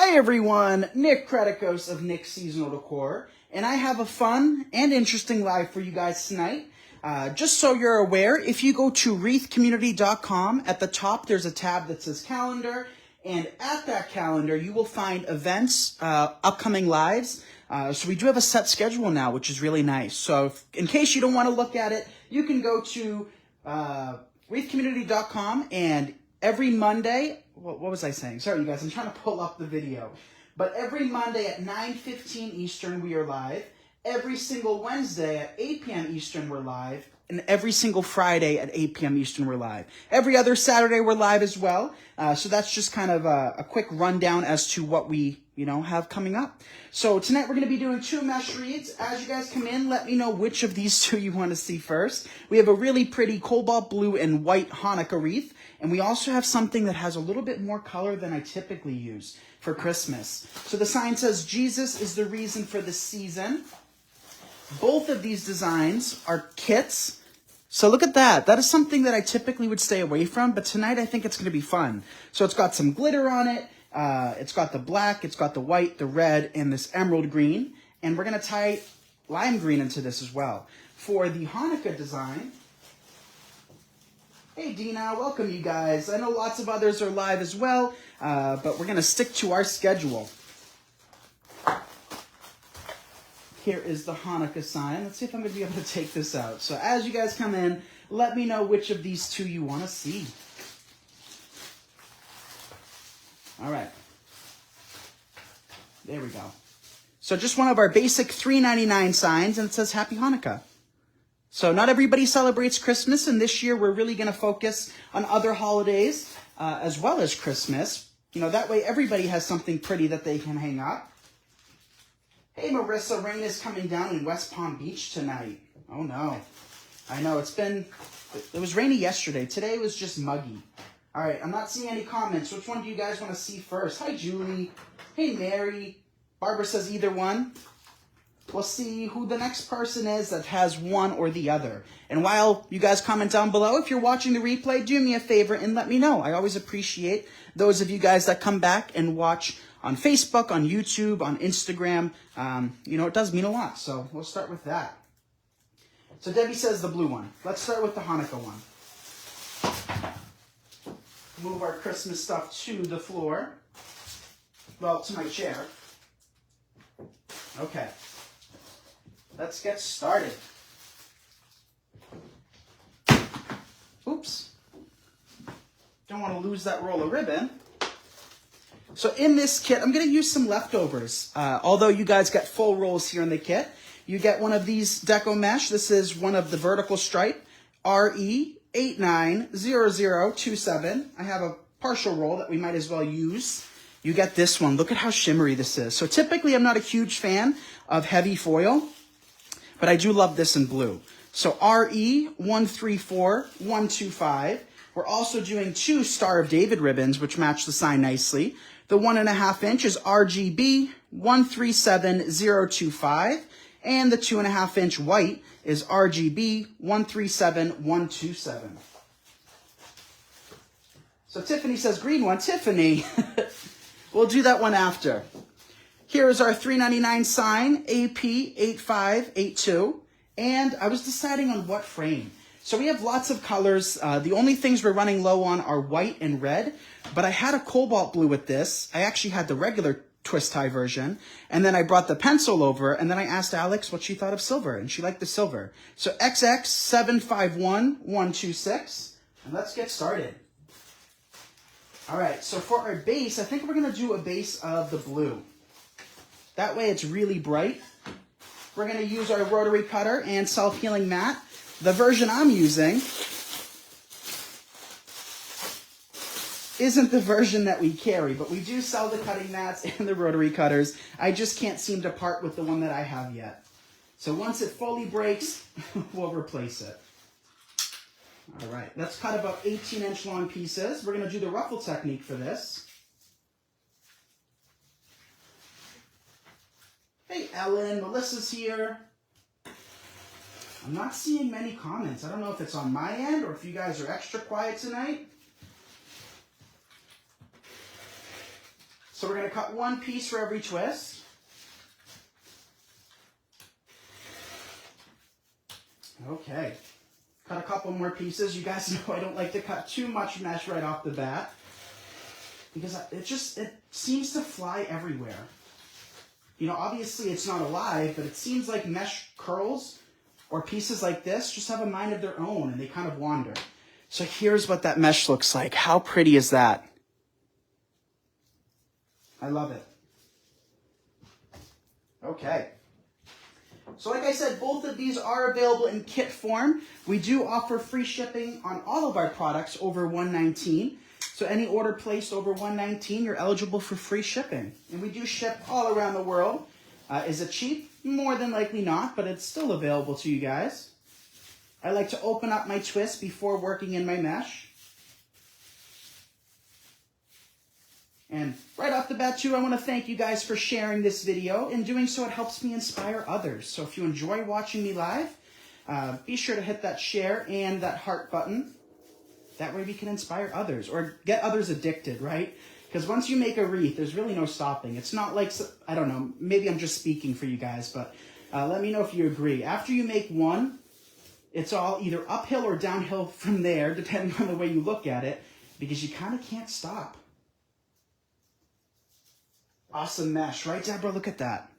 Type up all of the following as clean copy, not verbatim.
Hi everyone, Nick Kretikos of Nick's Seasonal Decor, and I have a fun and interesting live for you guys tonight. Just so you're aware, if you go to wreathcommunity.com, at the top there's a tab that says calendar, and at that calendar you will find events, upcoming lives. So we do have a set schedule now, which is really nice. So in case you don't want to look at it, you can go to wreathcommunity.com, and every Monday, what was I saying? Sorry, you guys, I'm trying to pull up the video. But every Monday at 9:15 Eastern, we are live. Every single Wednesday at 8 p.m. Eastern, we're live. And every single Friday at 8 p.m. Eastern, we're live. Every other Saturday, we're live as well. So that's just kind of a quick rundown as to what we, have coming up. So tonight, we're going to be doing 2 mesh wreaths. As you guys come in, let me know which of these 2 you want to see first. We have a really pretty cobalt blue and white Hanukkah wreath. And we also have something that has a little bit more color than I typically use for Christmas. So the sign says, Jesus is the reason for the season. Both of these designs are kits. So look at that. That is something that I typically would stay away from, but tonight I think it's going to be fun. So it's got some glitter on it. It's got the black, it's got the white, the red, and this emerald green. And we're going to tie lime green into this as well. For the Hanukkah design, hey Dina, welcome you guys. I know lots of others are live as well, but we're going to stick to our schedule. Here is the Hanukkah sign. Let's see if I'm going to be able to take this out. So as you guys come in, let me know which of these 2 you want to see. All right. There we go. So just one of our basic $3.99 signs, and it says Happy Hanukkah. So not everybody celebrates Christmas, and this year we're really going to focus on other holidays as well as Christmas. That way everybody has something pretty that they can hang up. Hey Marissa, rain is coming down in West Palm Beach tonight. Oh no. I know, it was rainy yesterday. Today was just muggy. All right, I'm not seeing any comments. Which one do you guys want to see first? Hi Julie. Hey Mary. Barbara says either one. We'll see who the next person is that has one or the other. And while you guys comment down below, if you're watching the replay, do me a favor and let me know. I always appreciate those of you guys that come back and watch on Facebook, on YouTube, on Instagram. It does mean a lot. So we'll start with that. So Debbie says the blue one. Let's start with the Hanukkah one. Move our Christmas stuff to the floor. Well, to my chair. Okay. Let's get started. Oops. Don't want to lose that roll of ribbon. So in this kit, I'm going to use some leftovers. Although you guys get full rolls here in the kit, you get one of these Deco mesh. This is one of the vertical stripe, RE890027. I have a partial roll that we might as well use. You get this one. Look at how shimmery this is. So typically, I'm not a huge fan of heavy foil, but I do love this in blue. So RE134125. We're also doing 2 Star of David ribbons, which match the sign nicely. The 1.5 inch is RGB 137025, and the 2.5 inch white is RGB 137127. So Tiffany says green one. Tiffany, we'll do that one after. Here is our $3.99 sign, AP8582, and I was deciding on what frame. So we have lots of colors. The only things we're running low on are white and red, but I had a cobalt blue with this. I actually had the regular twist tie version, and then I brought the pencil over, and then I asked Alex what she thought of silver, and she liked the silver. So XX751126, and let's get started. All right, so for our base, I think we're going to do a base of the blue. That way it's really bright. We're going to use our rotary cutter and self-healing mat. The version I'm using isn't the version that we carry, but we do sell the cutting mats and the rotary cutters. I just can't seem to part with the one that I have yet. So once it fully breaks, we'll replace it. All right, let's cut about 18-inch long pieces. We're going to do the ruffle technique for this. Hey, Ellen, Melissa's here. I'm not seeing many comments. I don't know if it's on my end or if you guys are extra quiet tonight. So we're going to cut one piece for every twist. Okay. Cut a couple more pieces. You guys know I don't like to cut too much mesh right off the bat because it seems to fly everywhere. You know, obviously it's not alive, but it seems like mesh curls or pieces like this just have a mind of their own and they kind of wander. So here's what that mesh looks like. How pretty is that? I love it. Okay. So like I said, both of these are available in kit form. We do offer free shipping on all of our products over $119. So any order placed over $119, you're eligible for free shipping. And we do ship all around the world. Is it cheap? More than likely not, but it's still available to you guys. I like to open up my twist before working in my mesh. And right off the bat, too, I want to thank you guys for sharing this video. In doing so, it helps me inspire others. So if you enjoy watching me live, be sure to hit that share and that heart button. That way we can inspire others or get others addicted, right? Because once you make a wreath, there's really no stopping. It's not like, I don't know, maybe I'm just speaking for you guys, but let me know if you agree. After you make one, it's all either uphill or downhill from there, depending on the way you look at it, because you kind of can't stop. Awesome mesh, right, Deborah? Look at that.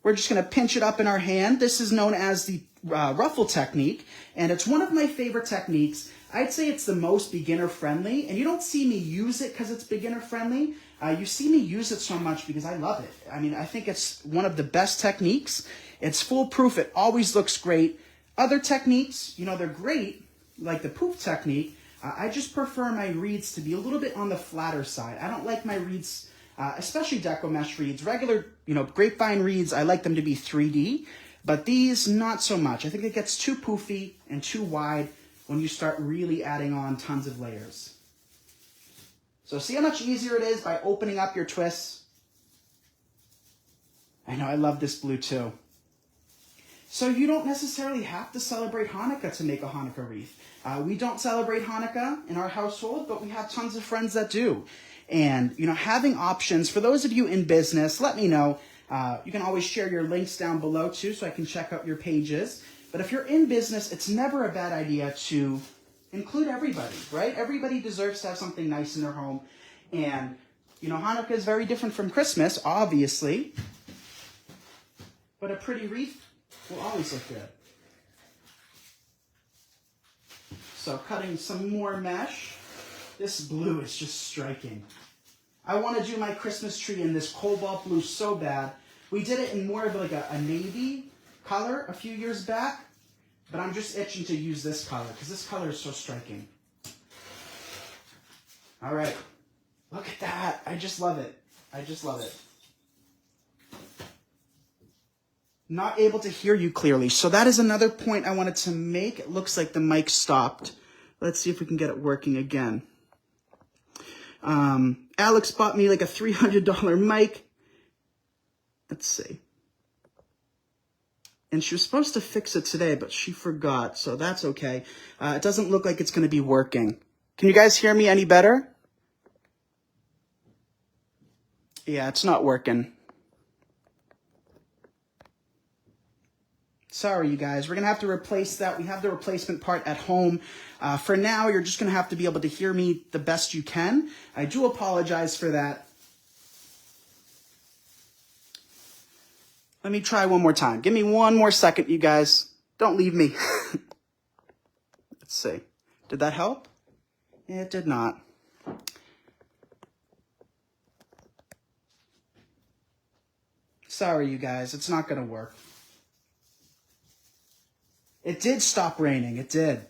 We're just going to pinch it up in our hand. This is known as the ruffle technique, and it's one of my favorite techniques. I'd say it's the most beginner-friendly, and you don't see me use it because it's beginner-friendly. You see me use it so much because I love it. I mean, I think it's one of the best techniques. It's foolproof. It always looks great. Other techniques, you know, they're great, like the poof technique. I just prefer my reeds to be a little bit on the flatter side. I don't like my reeds, especially Deco mesh reeds. Regular, you know, grapevine reeds, I like them to be 3D, but these, not so much. I think it gets too poofy and too wide when you start really adding on tons of layers. So see how much easier it is by opening up your twists? I know, I love this blue too. So you don't necessarily have to celebrate Hanukkah to make a Hanukkah wreath. We don't celebrate Hanukkah in our household, but we have tons of friends that do. And, you know, having options, for those of you in business, let me know. You can always share your links down below too, so I can check out your pages. But if you're in business, it's never a bad idea to include everybody, right? Everybody deserves to have something nice in their home. And, you know, Hanukkah is very different from Christmas, obviously. But a pretty wreath will always look good. So cutting some more mesh. This blue is just striking. I want to do my Christmas tree in this cobalt blue so bad. We did it in more of like a navy color a few years back, but I'm just itching to use this color because this color is so striking. All right, look at that. I just love it. I just love it. Not able to hear you clearly. So that is another point I wanted to make. It looks like the mic stopped. Let's see if we can get it working again. Alex bought me like a $300 mic. Let's see. And she was supposed to fix it today, but she forgot, so that's okay. It doesn't look like it's going to be working. Can you guys hear me any better? Yeah, it's not working. Sorry, you guys. We're going to have to replace that. We have the replacement part at home. For now, you're just going to have to be able to hear me the best you can. I do apologize for that. Let me try one more time. Give me one more second, you guys. Don't leave me. Let's see. Did that help? It did not. Sorry, you guys. It's not going to work. It did stop raining. It did.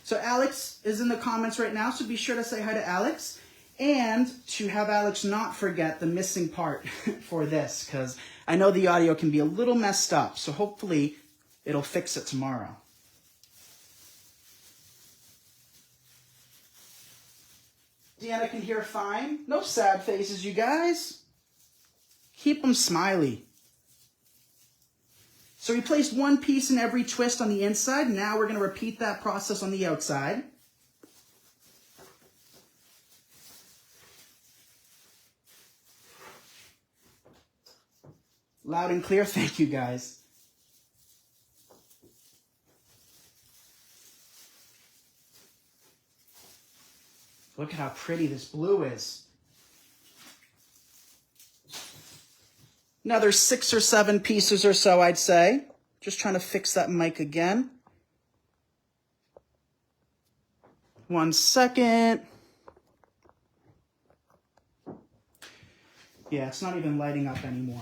So Alex is in the comments right now, so be sure to say hi to Alex. And to have Alex not forget the missing part for this, because I know the audio can be a little messed up, so hopefully it'll fix it tomorrow. Deanna can hear fine. No sad faces, you guys. Keep them smiley. So we placed one piece in every twist on the inside. Now we're going to repeat that process on the outside. Loud and clear. Thank you, guys. Look at how pretty this blue is. Another 6 or 7 pieces or so, I'd say. Just trying to fix that mic again. 1 second. Yeah, it's not even lighting up anymore.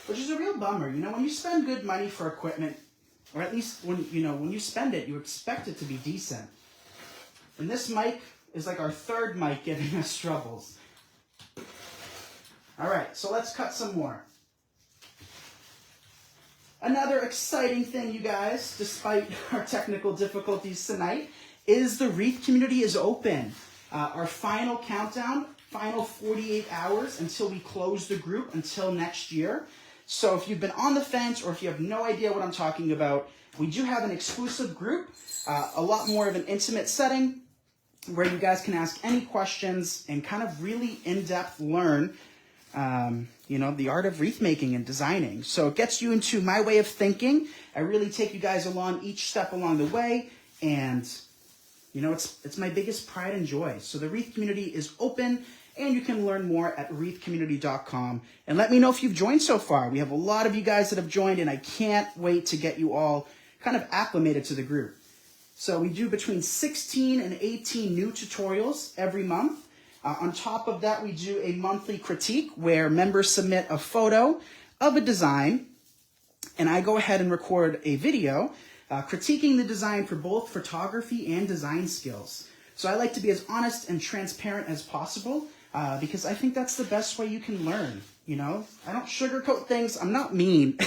Which is a real bummer. You know, when you spend good money for equipment, or at least when you spend it, you expect it to be decent. And this mic is like our 3rd mic giving us troubles. All right, so let's cut some more. Another exciting thing, you guys, despite our technical difficulties tonight, is the Wreath community is open. Our final countdown, final 48 hours until we close the group until next year. So if you've been on the fence or if you have no idea what I'm talking about, we do have an exclusive group, a lot more of an intimate setting where you guys can ask any questions and kind of really in-depth learn the art of wreath making and designing. So it gets you into my way of thinking. I really take you guys along each step along the way, and it's my biggest pride and joy. So the Wreath community is open, and you can learn more at wreathcommunity.com. And let me know if you've joined so far. We have a lot of you guys that have joined, and I can't wait to get you all kind of acclimated to the group. So we do between 16 and 18 new tutorials every month. On top of that, we do a monthly critique where members submit a photo of a design, and I go ahead and record a video critiquing the design for both photography and design skills. So I like to be as honest and transparent as possible because I think that's the best way you can learn. I don't sugarcoat things. I'm not mean,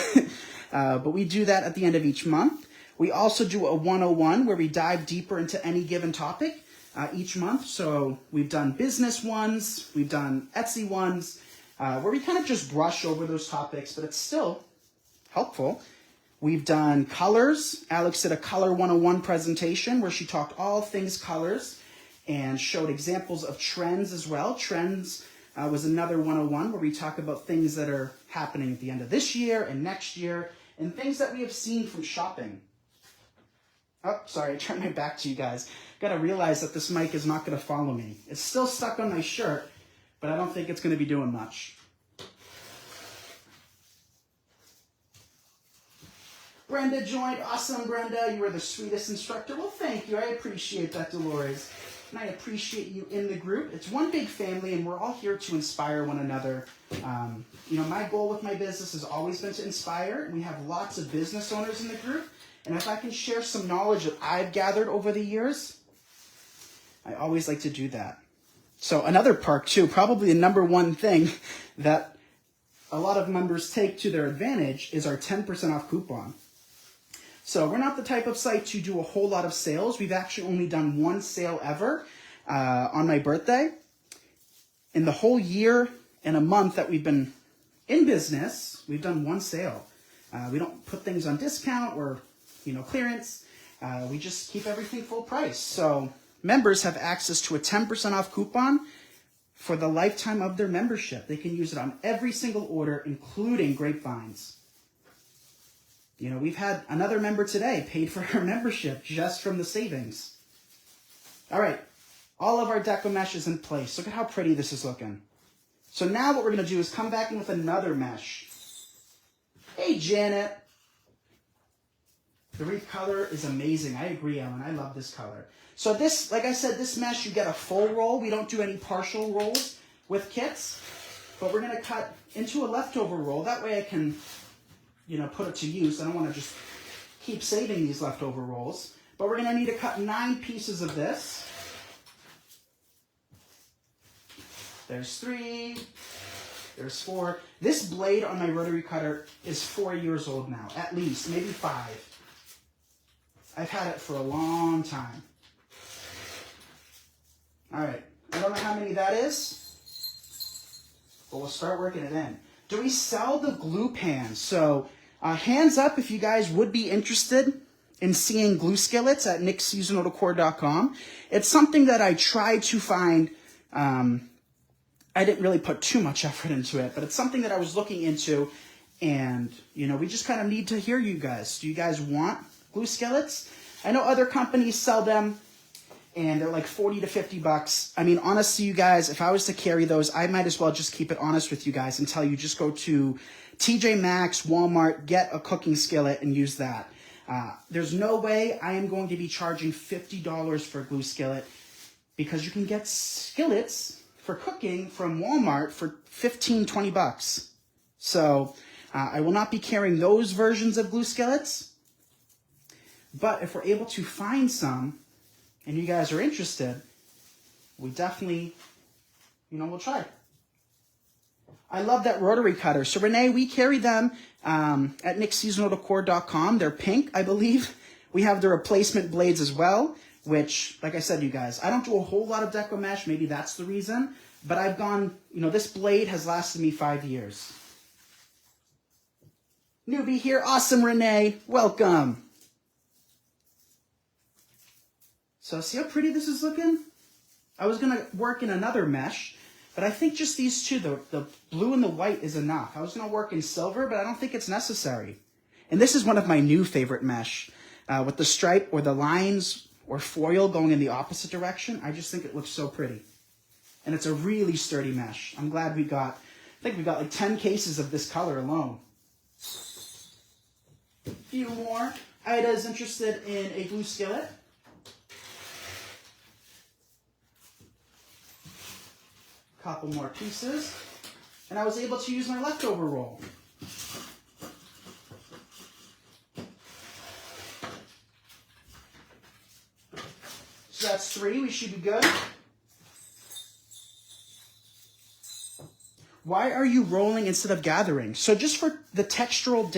but we do that at the end of each month. We also do a 101 where we dive deeper into any given topic each month. So we've done business ones, we've done Etsy ones, where we kind of just brush over those topics, but it's still helpful. We've done colors. Alex did a color 101 presentation where she talked all things colors and showed examples of trends as well. Trends was another 101 where we talk about things that are happening at the end of this year and next year and things that we have seen from shopping. Oh, sorry, I turned my back to you guys. Gotta realize that this mic is not gonna follow me. It's still stuck on my shirt, but I don't think it's gonna be doing much. Brenda joined. Awesome, Brenda. You are the sweetest instructor. Well, thank you. I appreciate that, Dolores. And I appreciate you in the group. It's one big family, and we're all here to inspire one another. My goal with my business has always been to inspire. We have lots of business owners in the group. And if I can share some knowledge that I've gathered over the years, I always like to do that. So another perk too, probably the number one thing that a lot of members take to their advantage is our 10% off coupon. So we're not the type of site to do a whole lot of sales. We've actually only done one sale ever on my birthday. In the whole year and a month that we've been in business, we've done one sale. We don't put things on discount or clearance. We just keep everything full price. So members have access to a 10% off coupon for the lifetime of their membership. They can use it on every single order, including grapevines. We've had another member today paid for her membership just from the savings. All right, all of our Deco mesh is in place. Look at how pretty this is looking. So now what we're gonna do is come back in with another mesh. Hey, Janet. The wreath color is amazing. I agree, Ellen. I love this color. So this, like I said, this mesh, you get a full roll. We don't do any partial rolls with kits, but we're going to cut into a leftover roll. That way I can, put it to use. I don't want to just keep saving these leftover rolls, but we're going to need to cut 9 pieces of this. There's 3. There's 4. This blade on my rotary cutter is 4 years old now, at least, maybe 5. I've had it for a long time. All right, I don't know how many that is, but we'll start working it in. Do we sell the glue pans? So hands up if you guys would be interested in seeing glue skillets at nickseasonaldecor.com. It's something that I try to find I didn't really put too much effort into it, but it's something that I was looking into, and, you know, we just kind of need to hear you guys. Do you guys want glue skillets? I know other companies sell them, and they're like 40 to 50 bucks. I mean, honestly, you guys, if I was to carry those, I might as well just keep it honest with you guys and tell you just go to TJ Maxx, Walmart, get a cooking skillet and use that. There's no way I am going to be charging $50 for a glue skillet, because you can get skillets for cooking from Walmart for 15, 20 bucks. So I will not be carrying those versions of glue skillets. But if we're able to find some, and you guys are interested, we definitely, you know, we'll try. I love that rotary cutter. So Renee, we carry them at nickseasonaldecor.com. They're pink, I believe. We have the replacement blades as well, which, like I said, you guys, I don't do a whole lot of Deco mesh. Maybe that's the reason. But I've gone, you know, this blade has lasted me 5 years. Newbie here. Awesome, Renee. Welcome. So see how pretty this is looking? I was going to work in another mesh, but I think just these two, the blue and the white, is enough. I was going to work in silver, but I don't think it's necessary. And this is one of my new favorite mesh. With the stripe or the lines or foil going in the opposite direction, I just think it looks so pretty. And it's a really sturdy mesh. I'm glad we got, I think we got like 10 cases of this color alone. A few more. Ida's interested in a glue skillet. Couple more pieces, and I was able to use my leftover roll. So that's 3, we should be good. Why are you rolling instead of gathering? So just for the textural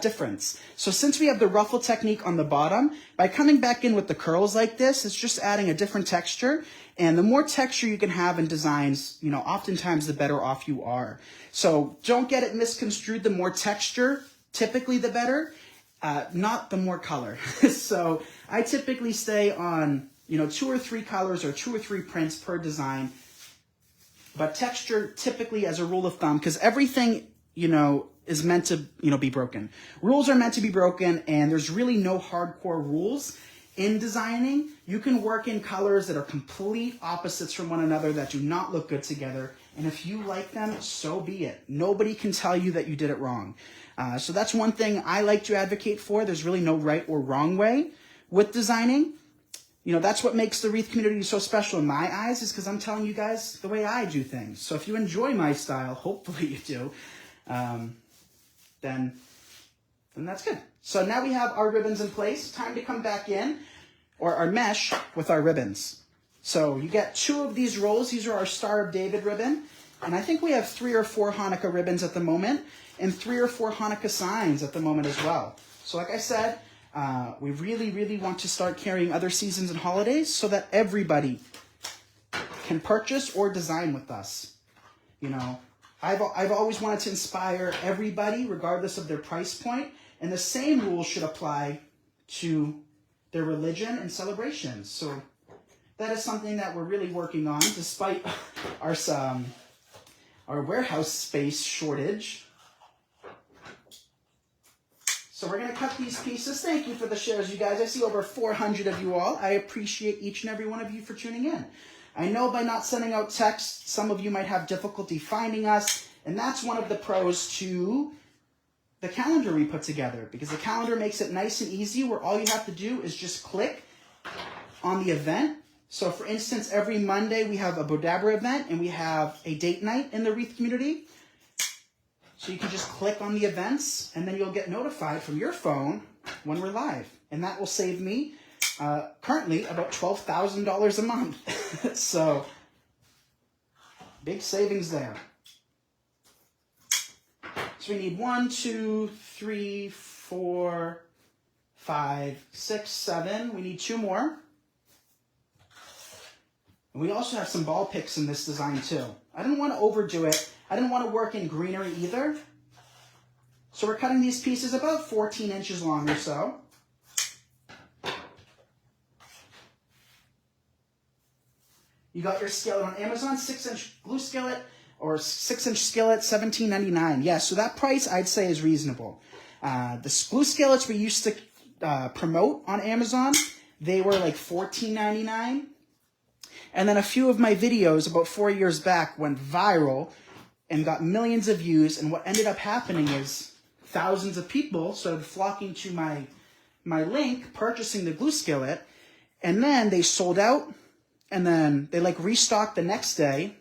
difference. So since we have the ruffle technique on the bottom, by coming back in with the curls like this, it's just adding a different texture. And the more texture you can have in designs, you know, oftentimes the better off you are. So don't get it misconstrued. The more texture, typically the better, not the more color. So I typically stay on, you know, 2 or 3 colors or 2 or 3 prints per design. But texture, typically, as a rule of thumb, because everything, you know, is meant to, you know, be broken. Rules are meant to be broken, and there's really no hardcore rules in designing. You can work in colors that are complete opposites from one another that do not look good together. And if you like them, so be it. Nobody can tell you that you did it wrong. So that's one thing I like to advocate for. There's really no right or wrong way with designing. You know, that's what makes the wreath community so special in my eyes, is because I'm telling you guys the way I do things. So if you enjoy my style, hopefully you do, then that's good. So now we have our ribbons in place. Time to come back in, or our mesh, with our ribbons. So you get 2 of these rolls. These are our Star of David ribbon. And I think we have 3 or 4 Hanukkah ribbons at the moment, and 3 or 4 Hanukkah signs at the moment as well. So like I said, we really, really want to start carrying other seasons and holidays so that everybody can purchase or design with us. You know, I've always wanted to inspire everybody, regardless of their price point, and the same rules should apply to their religion and celebrations. So that is something that we're really working on, despite our warehouse space shortage. So we're going to cut these pieces. Thank you for the shares, you guys. I see over 400 of you all. I appreciate each and every one of you for tuning in. I know by not sending out text, some of you might have difficulty finding us, and that's one of the pros to the calendar we put together, because the calendar makes it nice and easy, where all you have to do is just click on the event. So for instance, every Monday we have a Bodabra event, and we have a date night in the Wreath community. So you can just click on the events, and then you'll get notified from your phone when we're live. And that will save me, currently, about $12,000 a month. So, big savings there. So we need 1, 2, 3, 4, 5, 6, 7. We need 2 more. And we also have some ball picks in this design too. I didn't want to overdo it. I didn't want to work in greenery either. So we're cutting these pieces about 14 inches long or so. You got your skillet on Amazon, 6-inch glue skillet. or 6-inch skillet, $17.99. Yeah, so that price I'd say is reasonable. The glue skillets we used to promote on Amazon, they were like $14.99. And then a few of my videos about 4 years back went viral and got millions of views. And what ended up happening is thousands of people started flocking to my link, purchasing the glue skillet. And then they sold out. And then they like restocked the next day.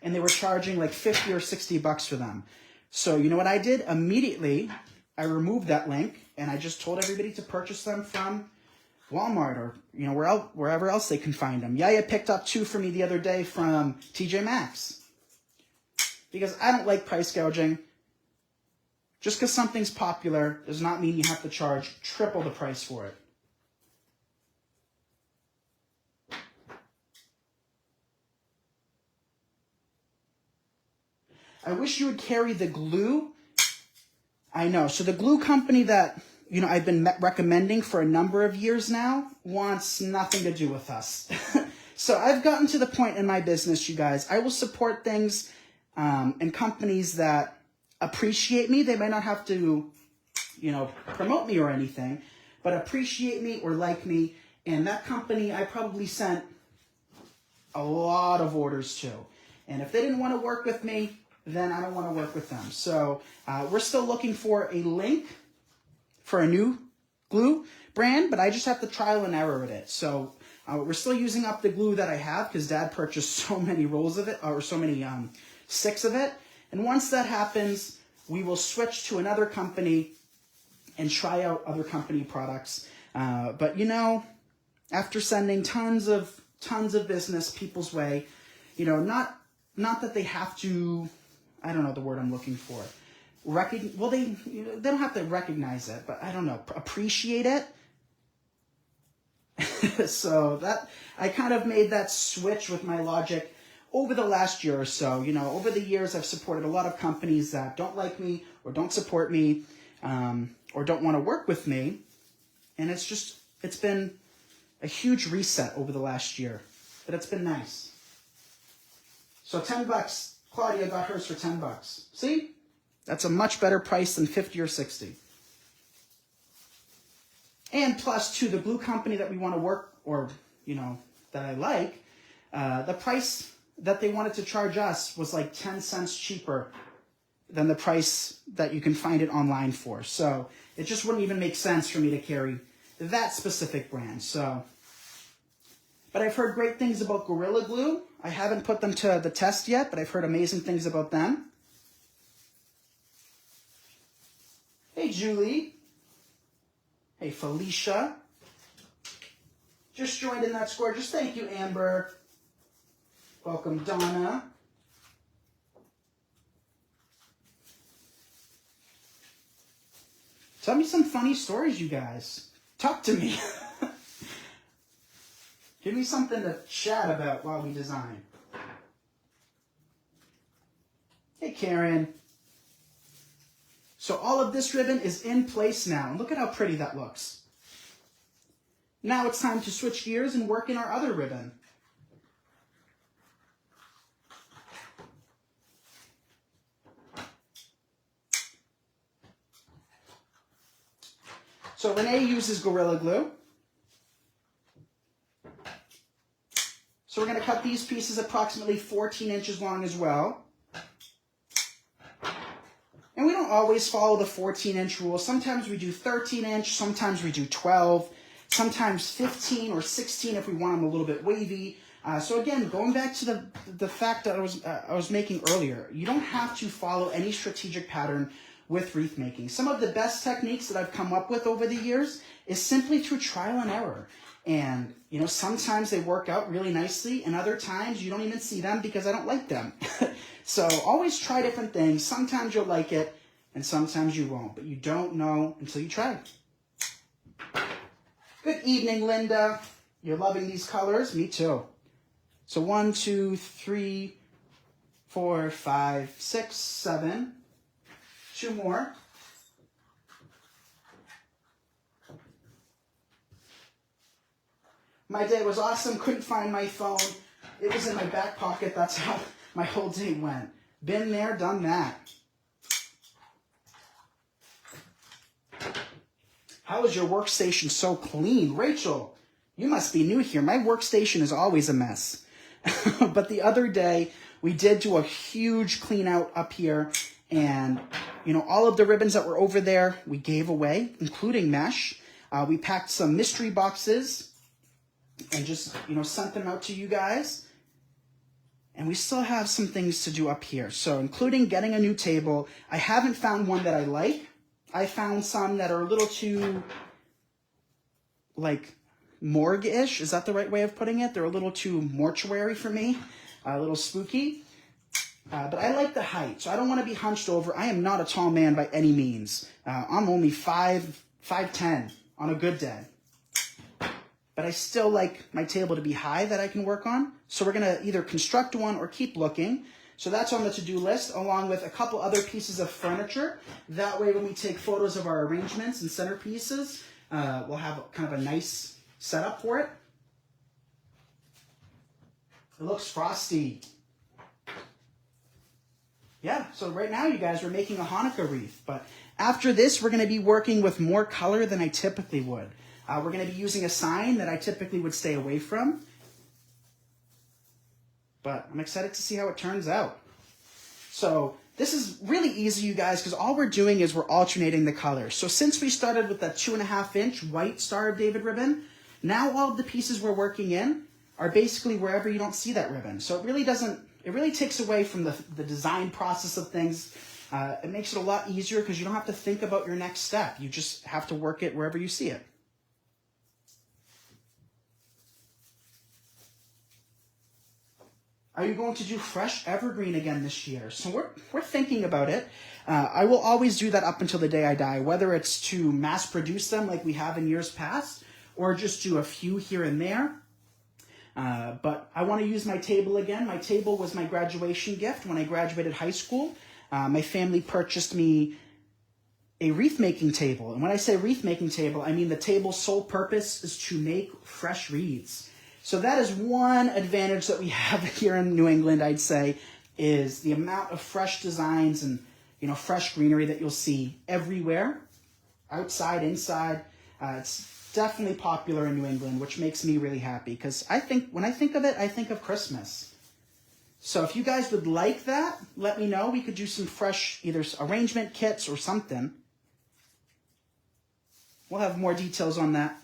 And they were charging like 50 or 60 bucks for them. So you know what I did? Immediately, I removed that link. And I just told everybody to purchase them from Walmart or, you know, wherever else they can find them. Yaya picked up 2 for me the other day from TJ Maxx. Because I don't like price gouging. Just because something's popular does not mean you have to charge triple the price for it. I wish you would carry the glue. I know. So the glue company that, you know, I've been recommending for a number of years now wants nothing to do with us. So I've gotten to the point in my business, you guys, I will support things and companies that appreciate me. They may not have to, you know, promote me or anything, but appreciate me or like me. And that company, I probably sent a lot of orders to. And if they didn't want to work with me, then I don't want to work with them. So we're still looking for a link for a new glue brand, but I just have to trial and error at it. So we're still using up the glue that I have because Dad purchased so many rolls of it, or so many sticks of it. And once that happens, we will switch to another company and try out other company products. But you know, after sending tons of business people's way, you know, not that they have to, I don't know the word I'm looking for. Well, they don't have to recognize it, but I don't know, appreciate it. So that I kind of made that switch with my logic over the last year or so. You know, over the years, I've supported a lot of companies that don't like me or don't support me or don't want to work with me. And it's been a huge reset over the last year, but it's been nice. So $10, Claudia got hers for $10. See? That's a much better price than 50 or 60. And plus, to the glue company that we want to work, or, you know, that I like, the price that they wanted to charge us was like 10 cents cheaper than the price that you can find it online for. So it just wouldn't even make sense for me to carry that specific brand. So, but I've heard great things about Gorilla Glue. I haven't put them to the test yet, but I've heard amazing things about them. Hey, Julie. Hey, Felicia. Just joined in, that's gorgeous. Thank you, Amber. Welcome, Donna. Tell me some funny stories, you guys. Talk to me. Give me something to chat about while we design. Hey, Karen. So all of this ribbon is in place now. And look at how pretty that looks. Now it's time to switch gears and work in our other ribbon. So Renee uses Gorilla Glue. So we're going to cut these pieces approximately 14 inches long as well. And we don't always follow the 14-inch rule. Sometimes we do 13-inch, sometimes we do 12, sometimes 15 or 16 if we want them a little bit wavy. So again, going back to the fact that I was making earlier, you don't have to follow any strategic pattern with wreath making. Some of the best techniques that I've come up with over the years is simply through trial and error. And, you know, sometimes they work out really nicely, and other times you don't even see them because I don't like them. So always try different things. Sometimes you'll like it, and sometimes you won't. But you don't know until you try. Good evening, Linda. You're loving these colors? Me too. So 1, 2, 3, 4, 5, 6, 7. 2 more. My day was awesome. Couldn't find my phone. It was in my back pocket. That's how my whole day went. Been there, done that. How is your workstation so clean? Rachel, you must be new here. My workstation is always a mess. But the other day, we did do a huge clean out up here. And, all of the ribbons that were over there, we gave away, including mesh. We packed some mystery boxes and just, sent them out to you guys. And we still have some things to do up here. So including getting a new table. I haven't found one that I like. I found some that are a little too, morgue-ish. Is that the right way of putting it? They're a little too mortuary for me. A little spooky. But I like the height, so I don't want to be hunched over. I am not a tall man by any means. I'm only 5'10" on a good day. But I still like my table to be high that I can work on. So we're going to either construct one or keep looking. So that's on the to-do list, along with a couple other pieces of furniture. That way when we take photos of our arrangements and centerpieces, we'll have kind of a nice setup for it. It looks frosty. Yeah, so right now, you guys, we're making a Hanukkah wreath. But after this, we're going to be working with more color than I typically would. We're going to be using a sign that I typically would stay away from. But I'm excited to see how it turns out. So this is really easy, you guys, because all we're doing is we're alternating the colors. So since we started with that 2.5-inch white Star of David ribbon, now all of the pieces we're working in are basically wherever you don't see that ribbon. So it really takes away from the design process of things. It makes it a lot easier because you don't have to think about your next step. You just have to work it wherever you see it. Are you going to do fresh evergreen again this year? So we're thinking about it. I will always do that up until the day I die, whether it's to mass produce them like we have in years past, or just do a few here and there. But I want to use my table again. My table was my graduation gift when I graduated high school. My family purchased me a wreath-making table. And when I say wreath-making table, I mean the table's sole purpose is to make fresh wreaths. So that is one advantage that we have here in New England, I'd say, is the amount of fresh designs and, fresh greenery that you'll see everywhere, outside, inside. It's definitely popular in New England, which makes me really happy because when I think of it, I think of Christmas. So if you guys would like that, let me know. We could do some fresh either arrangement kits or something. We'll have more details on that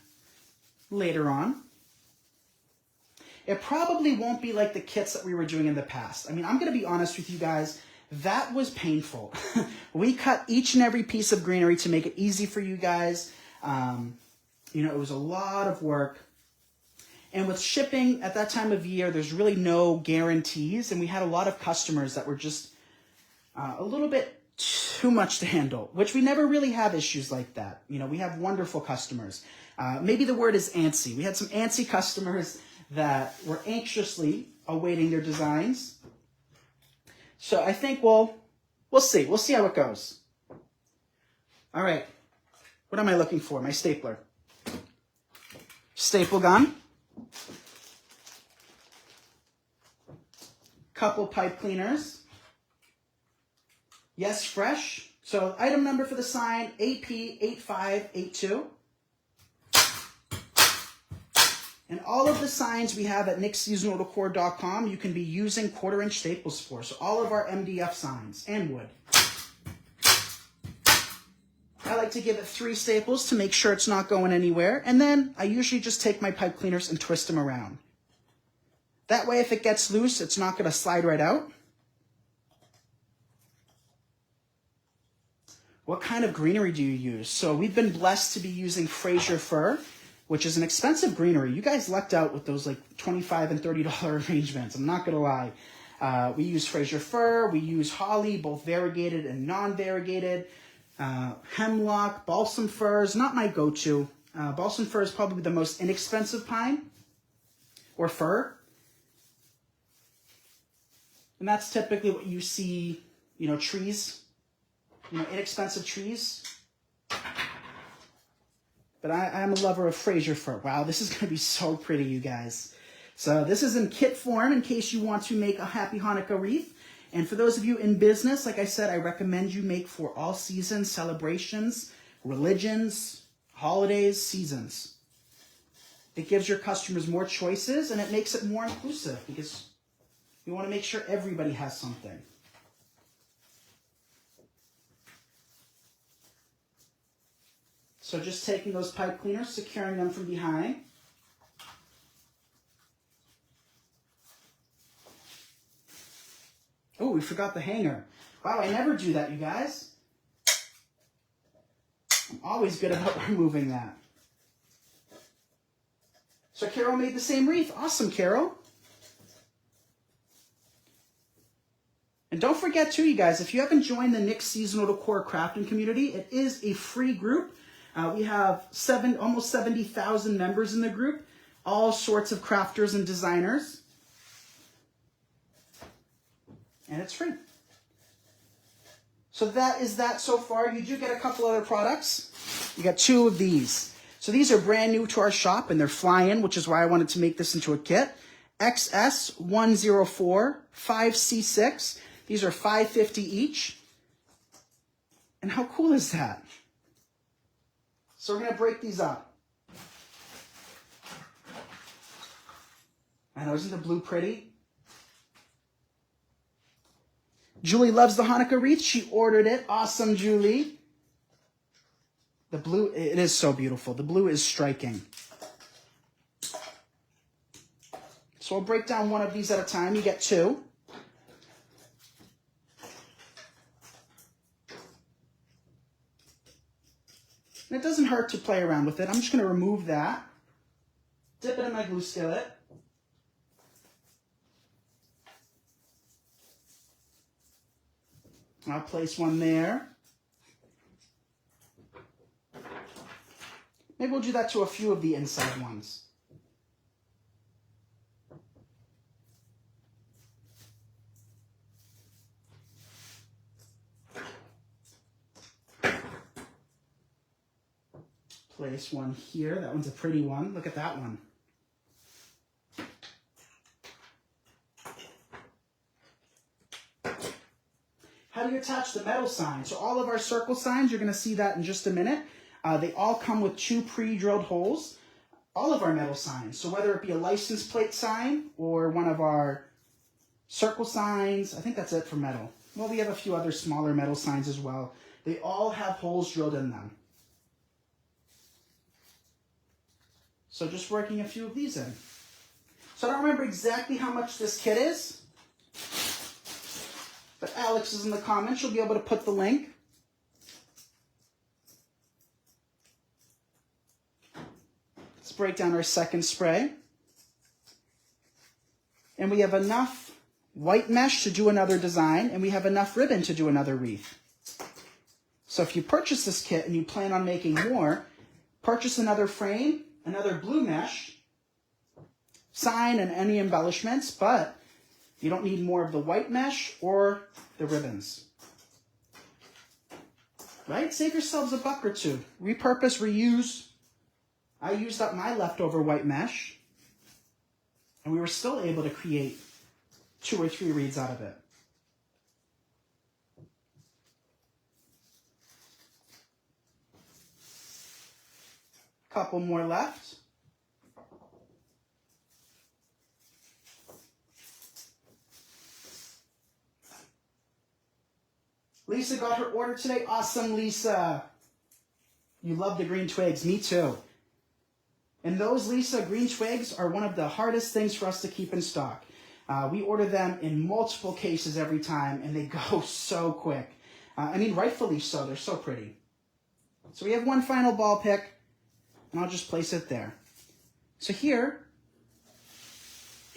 later on. It probably won't be like the kits that we were doing in the past. I mean, I'm going to be honest with you guys. That was painful. We cut each and every piece of greenery to make it easy for you guys. It was a lot of work. And with shipping at that time of year, there's really no guarantees. And we had a lot of customers that were just a little bit too much to handle, which we never really have issues like that. We have wonderful customers. Maybe the word is antsy. We had some antsy customers that were anxiously awaiting their designs. So I think we'll see. We'll see how it goes. All right. What am I looking for? My stapler. Staple gun. Couple pipe cleaners. Yes, fresh. So item number for the sign, AP8582. And all of the signs we have at nickseasonaldecor.com, you can be using 1/4-inch staples for. So all of our MDF signs and wood. I like to give it 3 staples to make sure it's not going anywhere. And then I usually just take my pipe cleaners and twist them around. That way, if it gets loose, it's not going to slide right out. What kind of greenery do you use? So we've been blessed to be using Fraser fir, which is an expensive greenery. You guys lucked out with those $25 and $30 arrangements. I'm not going to lie. We use Fraser fir. We use holly, both variegated and non-variegated. Hemlock, balsam fir is not my go-to. Balsam fir is probably the most inexpensive pine or fir. And that's typically what you see, trees, inexpensive trees. But I'm a lover of Fraser fir. Wow, this is going to be so pretty, you guys. So this is in kit form in case you want to make a Happy Hanukkah wreath. And for those of you in business, like I said, I recommend you make for all seasons, celebrations, religions, holidays, seasons. It gives your customers more choices and it makes it more inclusive because you want to make sure everybody has something. So just taking those pipe cleaners, securing them from behind. Oh, we forgot the hanger. Wow, I never do that, you guys. I'm always good about removing that. So Carol made the same wreath. Awesome, Carol. And don't forget too, you guys, if you haven't joined the Nick's Seasonal Decor Crafting Community, it is a free group. We have almost 70,000 members in the group, all sorts of crafters and designers. And it's free. So that is that so far. You do get a couple other products. You got 2 of these. So these are brand new to our shop and they're fly-in, which is why I wanted to make this into a kit. XS104 5C6. These are $5.50 each. And how cool is that? So we're going to break these up. I know, isn't the blue pretty? Julie loves the Hanukkah wreath. She ordered it. Awesome, Julie. The blue, it is so beautiful. The blue is striking. So we'll break down one of these at a time. You get 2. And it doesn't hurt to play around with it. I'm just going to remove that. Dip it in my glue skillet. I'll place one there. Maybe we'll do that to a few of the inside ones. Place one here. That one's a pretty one. Look at that one. How do you attach the metal sign? So all of our circle signs, you're going to see that in just a minute. They all come with 2 pre-drilled holes. All of our metal signs. So whether it be a license plate sign or one of our circle signs, I think that's it for metal. Well, we have a few other smaller metal signs as well. They all have holes drilled in them. So just working a few of these in. So I don't remember exactly how much this kit is, but Alex is in the comments. She'll be able to put the link. Let's break down our second spray. And we have enough white mesh to do another design, and we have enough ribbon to do another wreath. So if you purchase this kit and you plan on making more, purchase another frame, another blue mesh, sign, and any embellishments, but you don't need more of the white mesh or the ribbons. Right? Save yourselves $1 or $2. Repurpose, reuse. I used up my leftover white mesh, and we were still able to create 2 or 3 reeds out of it. Couple more left. Lisa got her order today. Awesome, Lisa. You love the green twigs. Me too. And those, Lisa, green twigs are one of the hardest things for us to keep in stock. We order them in multiple cases every time, and they go so quick. I mean, rightfully so. They're so pretty. So we have one final ball pick, and I'll just place it there. So here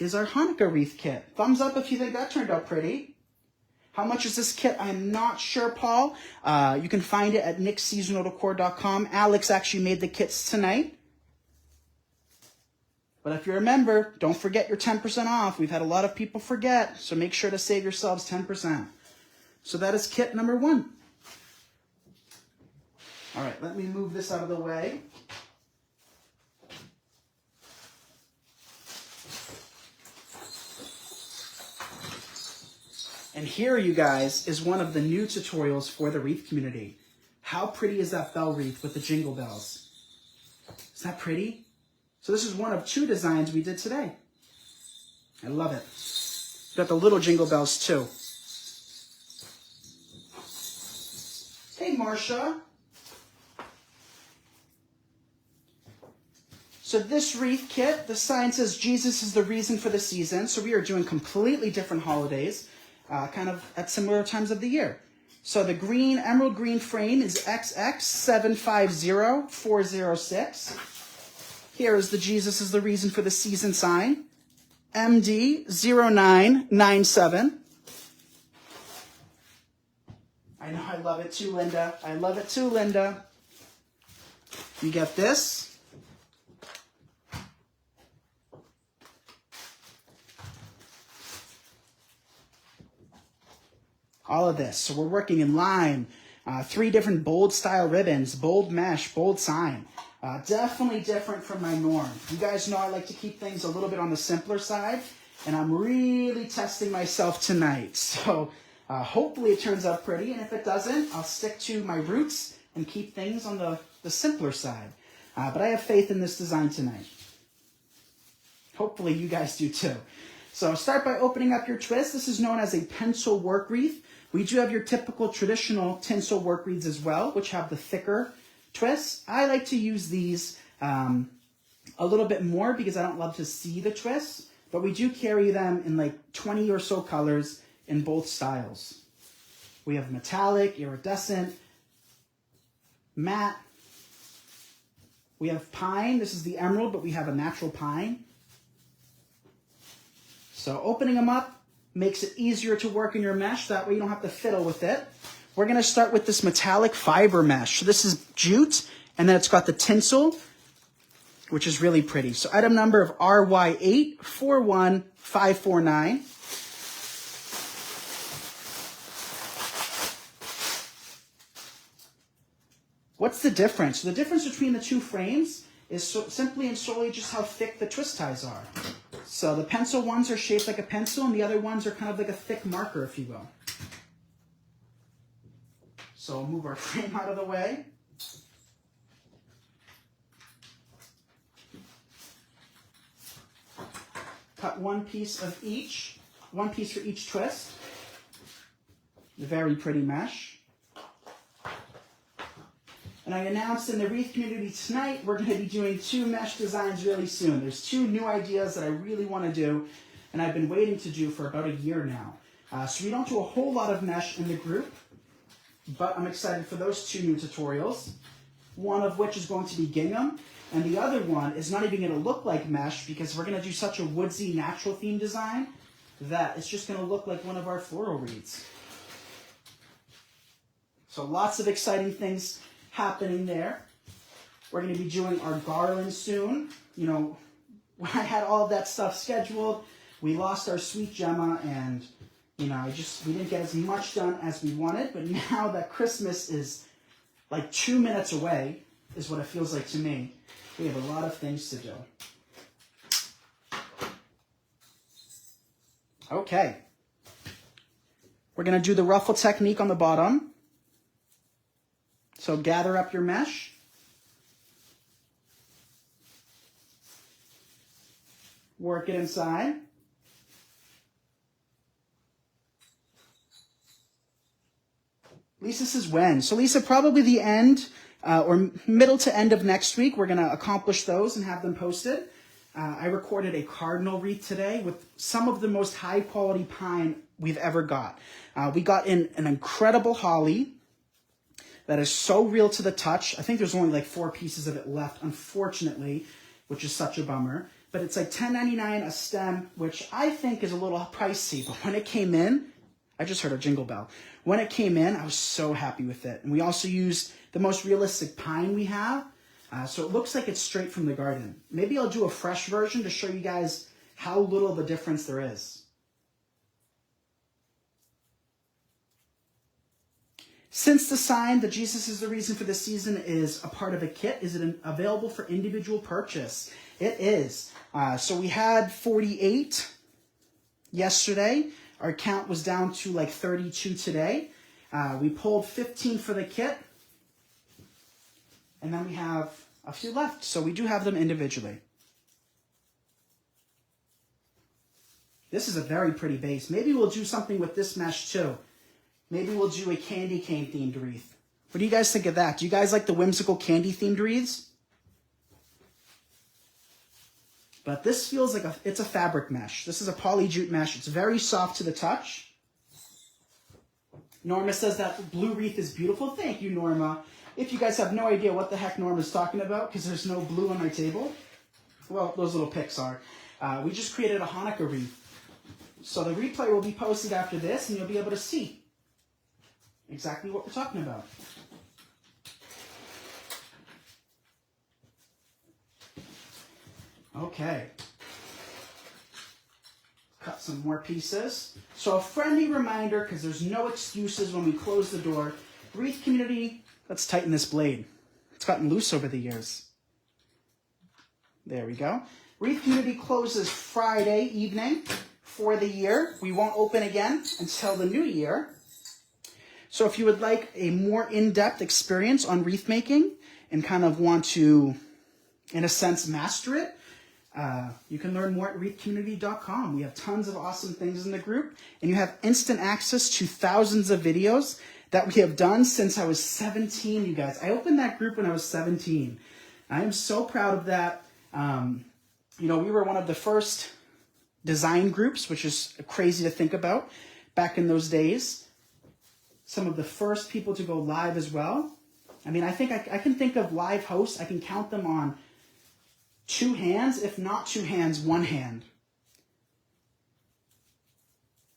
is our Hanukkah wreath kit. Thumbs up if you think that turned out pretty. How much is this kit? I'm not sure, Paul. You can find it at nicksseasonaldecor.com. Alex actually made the kits tonight. But if you're a member, don't forget your 10% off. We've had a lot of people forget, so make sure to save yourselves 10%. So that is kit number 1. All right, let me move this out of the way. And here, you guys, is one of the new tutorials for the wreath community. How pretty is that bell wreath with the jingle bells? Is that pretty? So this is one of 2 designs we did today. I love it. Got the little jingle bells too. Hey, Marcia. So this wreath kit, the sign says Jesus is the reason for the season. So we are doing completely different holidays, kind of at similar times of the year. So the green, emerald green frame is XX750406. Here is the Jesus is the reason for the season sign, MD0997. I know, I love it too, Linda. I love it too, Linda. You get this. All of this. So we're working in lime, 3 different bold style ribbons, bold mesh, bold sign. Definitely different from my norm. You guys know I like to keep things a little bit on the simpler side, and I'm really testing myself tonight. So hopefully it turns out pretty, and if it doesn't, I'll stick to my roots and keep things on the simpler side. But I have faith in this design tonight. Hopefully you guys do too. So start by opening up your twist. This is known as a pencil work wreath. We do have your typical traditional tinsel work wreaths as well, which have the thicker twists. I like to use these a little bit more because I don't love to see the twists, but we do carry them in like 20 or so colors in both styles. We have metallic, iridescent, matte. We have pine. This is the emerald, but we have a natural pine. So opening them up makes it easier to work in your mesh. That way you don't have to fiddle with it. We're going to start with this metallic fiber mesh. So this is jute, and then it's got the tinsel, which is really pretty. So item number of RY841549. What's the difference? So the difference between the 2 frames is simply and solely just how thick the twist ties are. So the pencil ones are shaped like a pencil, and the other ones are kind of like a thick marker, if you will. So we'll move our frame out of the way. Cut 1 piece of each, 1 piece for each twist. Very pretty mesh. And I announced in the wreath community tonight, we're going to be doing 2 mesh designs really soon. There's 2 new ideas that I really want to do, and I've been waiting to do for about a year now. So we don't do a whole lot of mesh in the group, but I'm excited for those 2 new tutorials. One of which is going to be gingham, and the other one is not even going to look like mesh because we're going to do such a woodsy, natural theme design that it's just going to look like one of our floral wreaths. So lots of exciting things happening there. We're going to be doing our garland soon. You know, when I had all of that stuff scheduled, we lost our sweet Gemma, and you know, we didn't get as much done as we wanted. But now that Christmas is like 2 minutes away, is what it feels like to me, we have a lot of things to do. Okay. We're going to do the ruffle technique on the bottom. So gather up your mesh. Work it inside. Lisa says when? So Lisa, probably the end or middle to end of next week. We're going to accomplish those and have them posted. I recorded a cardinal wreath today with some of the most high quality pine we've ever got. We got in an incredible holly that is so real to the touch. I think there's only like 4 pieces of it left, unfortunately, which is such a bummer. But it's like $10.99 a stem, which I think is a little pricey. But when it came in, I just heard a jingle bell. When it came in, I was so happy with it. And we also used the most realistic pine we have. So it looks like it's straight from the garden. Maybe I'll do a fresh version to show you guys how little of a difference there is. Since the sign that Jesus is the reason for the season is a part of a kit, is it available for individual purchase? It is. So we had 48 yesterday. Our count was down to like 32 today. We pulled 15 for the kit. And then we have a few left. So we do have them individually. This is a very pretty base. Maybe we'll do something with this mesh too. Maybe we'll do a candy cane themed wreath. What do you guys think of that? Do you guys like the whimsical candy themed wreaths? But this feels like it's a fabric mesh. This is a poly jute mesh. It's very soft to the touch. Norma says that blue wreath is beautiful. Thank you, Norma. If you guys have no idea what the heck Norma's talking about, because there's no blue on my table, well, those little pics are. We just created a Hanukkah wreath. So the replay will be posted after this, and you'll be able to see exactly what we're talking about. Okay. Cut some more pieces. So a friendly reminder, because there's no excuses when we close the door. Wreath community, let's tighten this blade. It's gotten loose over the years. There we go. Wreath community closes Friday evening for the year. We won't open again until the new year. So if you would like a more in-depth experience on wreath making and kind of want to, in a sense, master it, you can learn more at wreathcommunity.com. We have tons of awesome things in the group, and you have instant access to thousands of videos that we have done since I was 17, you guys. I opened that group when I was 17. I am so proud of that. You know, we were one of the first design groups, which is crazy to think about back in those days. Some of the first people to go live as well. I mean, I think I can think of live hosts. I can count them on two hands, if not two hands, one hand.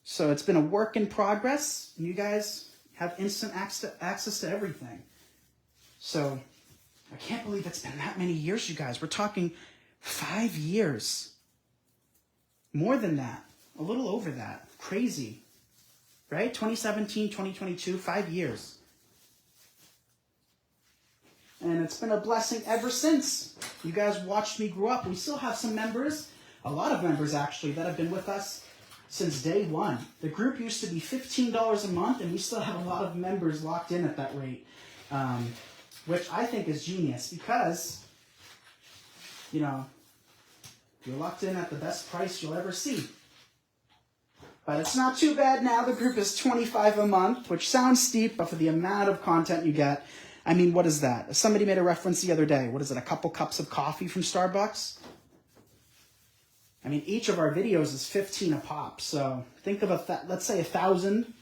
So it's been a work in progress, and you guys have instant access to everything. So I can't believe it's been that many years, you guys. We're talking 5 years. More than that. A little over that. Crazy. Right? 2017, 2022, 5 years. And it's been a blessing ever since. You guys watched me grow up. We still have some members, a lot of members actually, that have been with us since day one. The group used to be $15 a month, and we still have a lot of members locked in at that rate, which I think is genius because, you know, you're locked in at the best price you'll ever see. But it's not too bad now. The group is $25 a month, which sounds steep, but for the amount of content you get, I mean, what is that? Somebody made a reference the other day. What is it, a couple cups of coffee from Starbucks? I mean, each of our videos is 15 a pop. So think of, let's say 1,000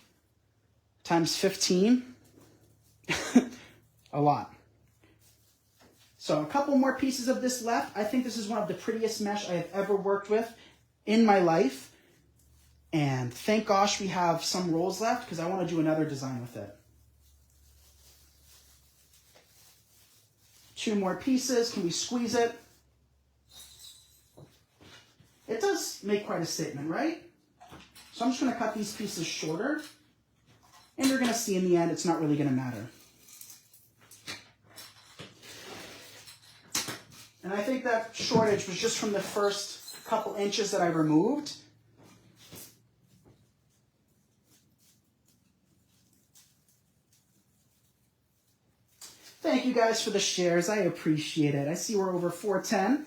times 15. A lot. So a couple more pieces of this left. I think this is one of the prettiest mesh I have ever worked with in my life. And thank gosh we have some rolls left because I want to do another design with it. 2 more pieces. Can we squeeze it? It does make quite a statement, right? So I'm just going to cut these pieces shorter. And you're going to see in the end, it's not really going to matter. And I think that shortage was just from the first couple inches that I removed. Thank you guys for the shares. I appreciate it. I see we're over 410.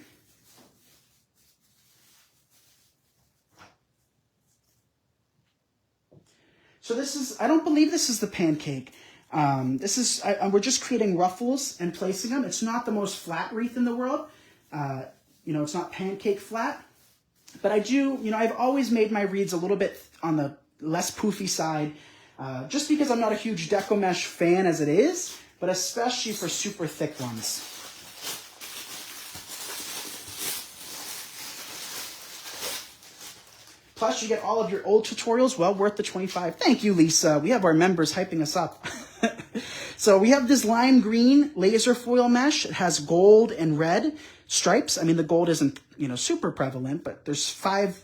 So this is, I don't believe this is the pancake. We're just creating ruffles and placing them. It's not the most flat wreath in the world. You know, it's not pancake flat. But I do, you know, I've always made my wreaths a little bit on the less poofy side. Just because I'm not a huge Deco mesh fan as it is, but especially for super thick ones. Plus, you get all of your old tutorials, well worth the $25. Thank you, Lisa. We have our members hyping us up. So we have this lime green laser foil mesh. It has gold and red stripes. I mean, the gold isn't, you know, super prevalent, but there's 5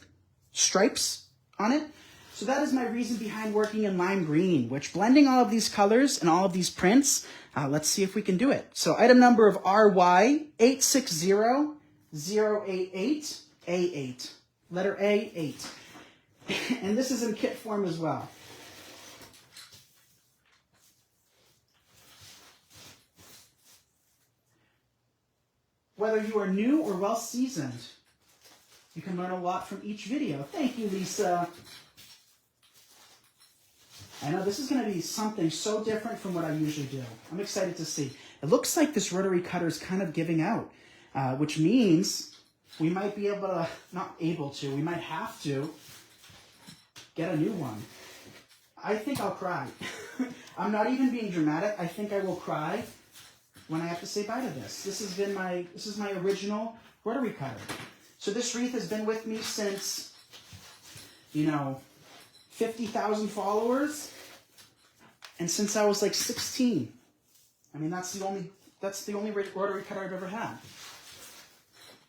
stripes on it. So that is my reason behind working in lime green, which blending all of these colors and all of these prints, let's see if we can do it. So item number of RY860088A8. Letter A, 8. And this is in kit form as well. Whether you are new or well seasoned, you can learn a lot from each video. Thank you, Lisa. I know this is going to be something so different from what I usually do. I'm excited to see. It looks like this rotary cutter is kind of giving out, which means we might be able to, not able to, we might have to get a new one. I think I'll cry. I'm not even being dramatic. I think I will cry when I have to say bye to this. This is my original rotary cutter. So this wreath has been with me since, 50,000 followers, and since I was like 16. I mean, that's the only rotary cutter I've ever had.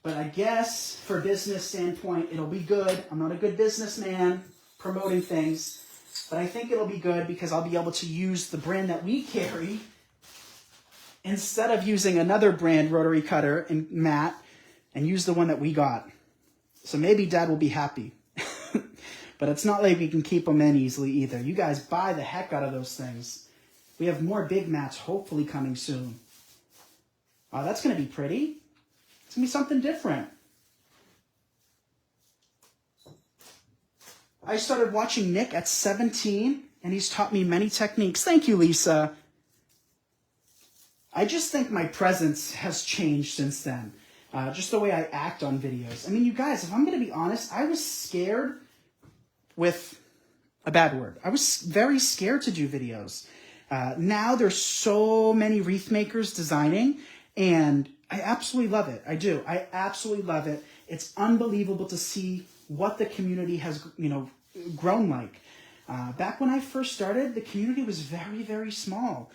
But I guess for business standpoint, it'll be good. I'm not a good businessman promoting things, but I think it'll be good because I'll be able to use the brand that we carry instead of using another brand rotary cutter and mat, and use the one that we got. So maybe Dad will be happy. But it's not like we can keep them in easily either. You guys buy the heck out of those things. We have more big mats hopefully coming soon. Wow, that's going to be pretty. It's going to be something different. I started watching Nick at 17, and he's taught me many techniques. Thank you, Lisa. I just think my presence has changed since then. Just the way I act on videos. I mean, you guys, if I'm going to be honest, I was scared with a bad word. I was very scared to do videos. Now there's so many wreath makers designing, and I absolutely love it. I do. I absolutely love it. It's unbelievable to see what the community has, grown like. Back when I first started, the community was very, very small,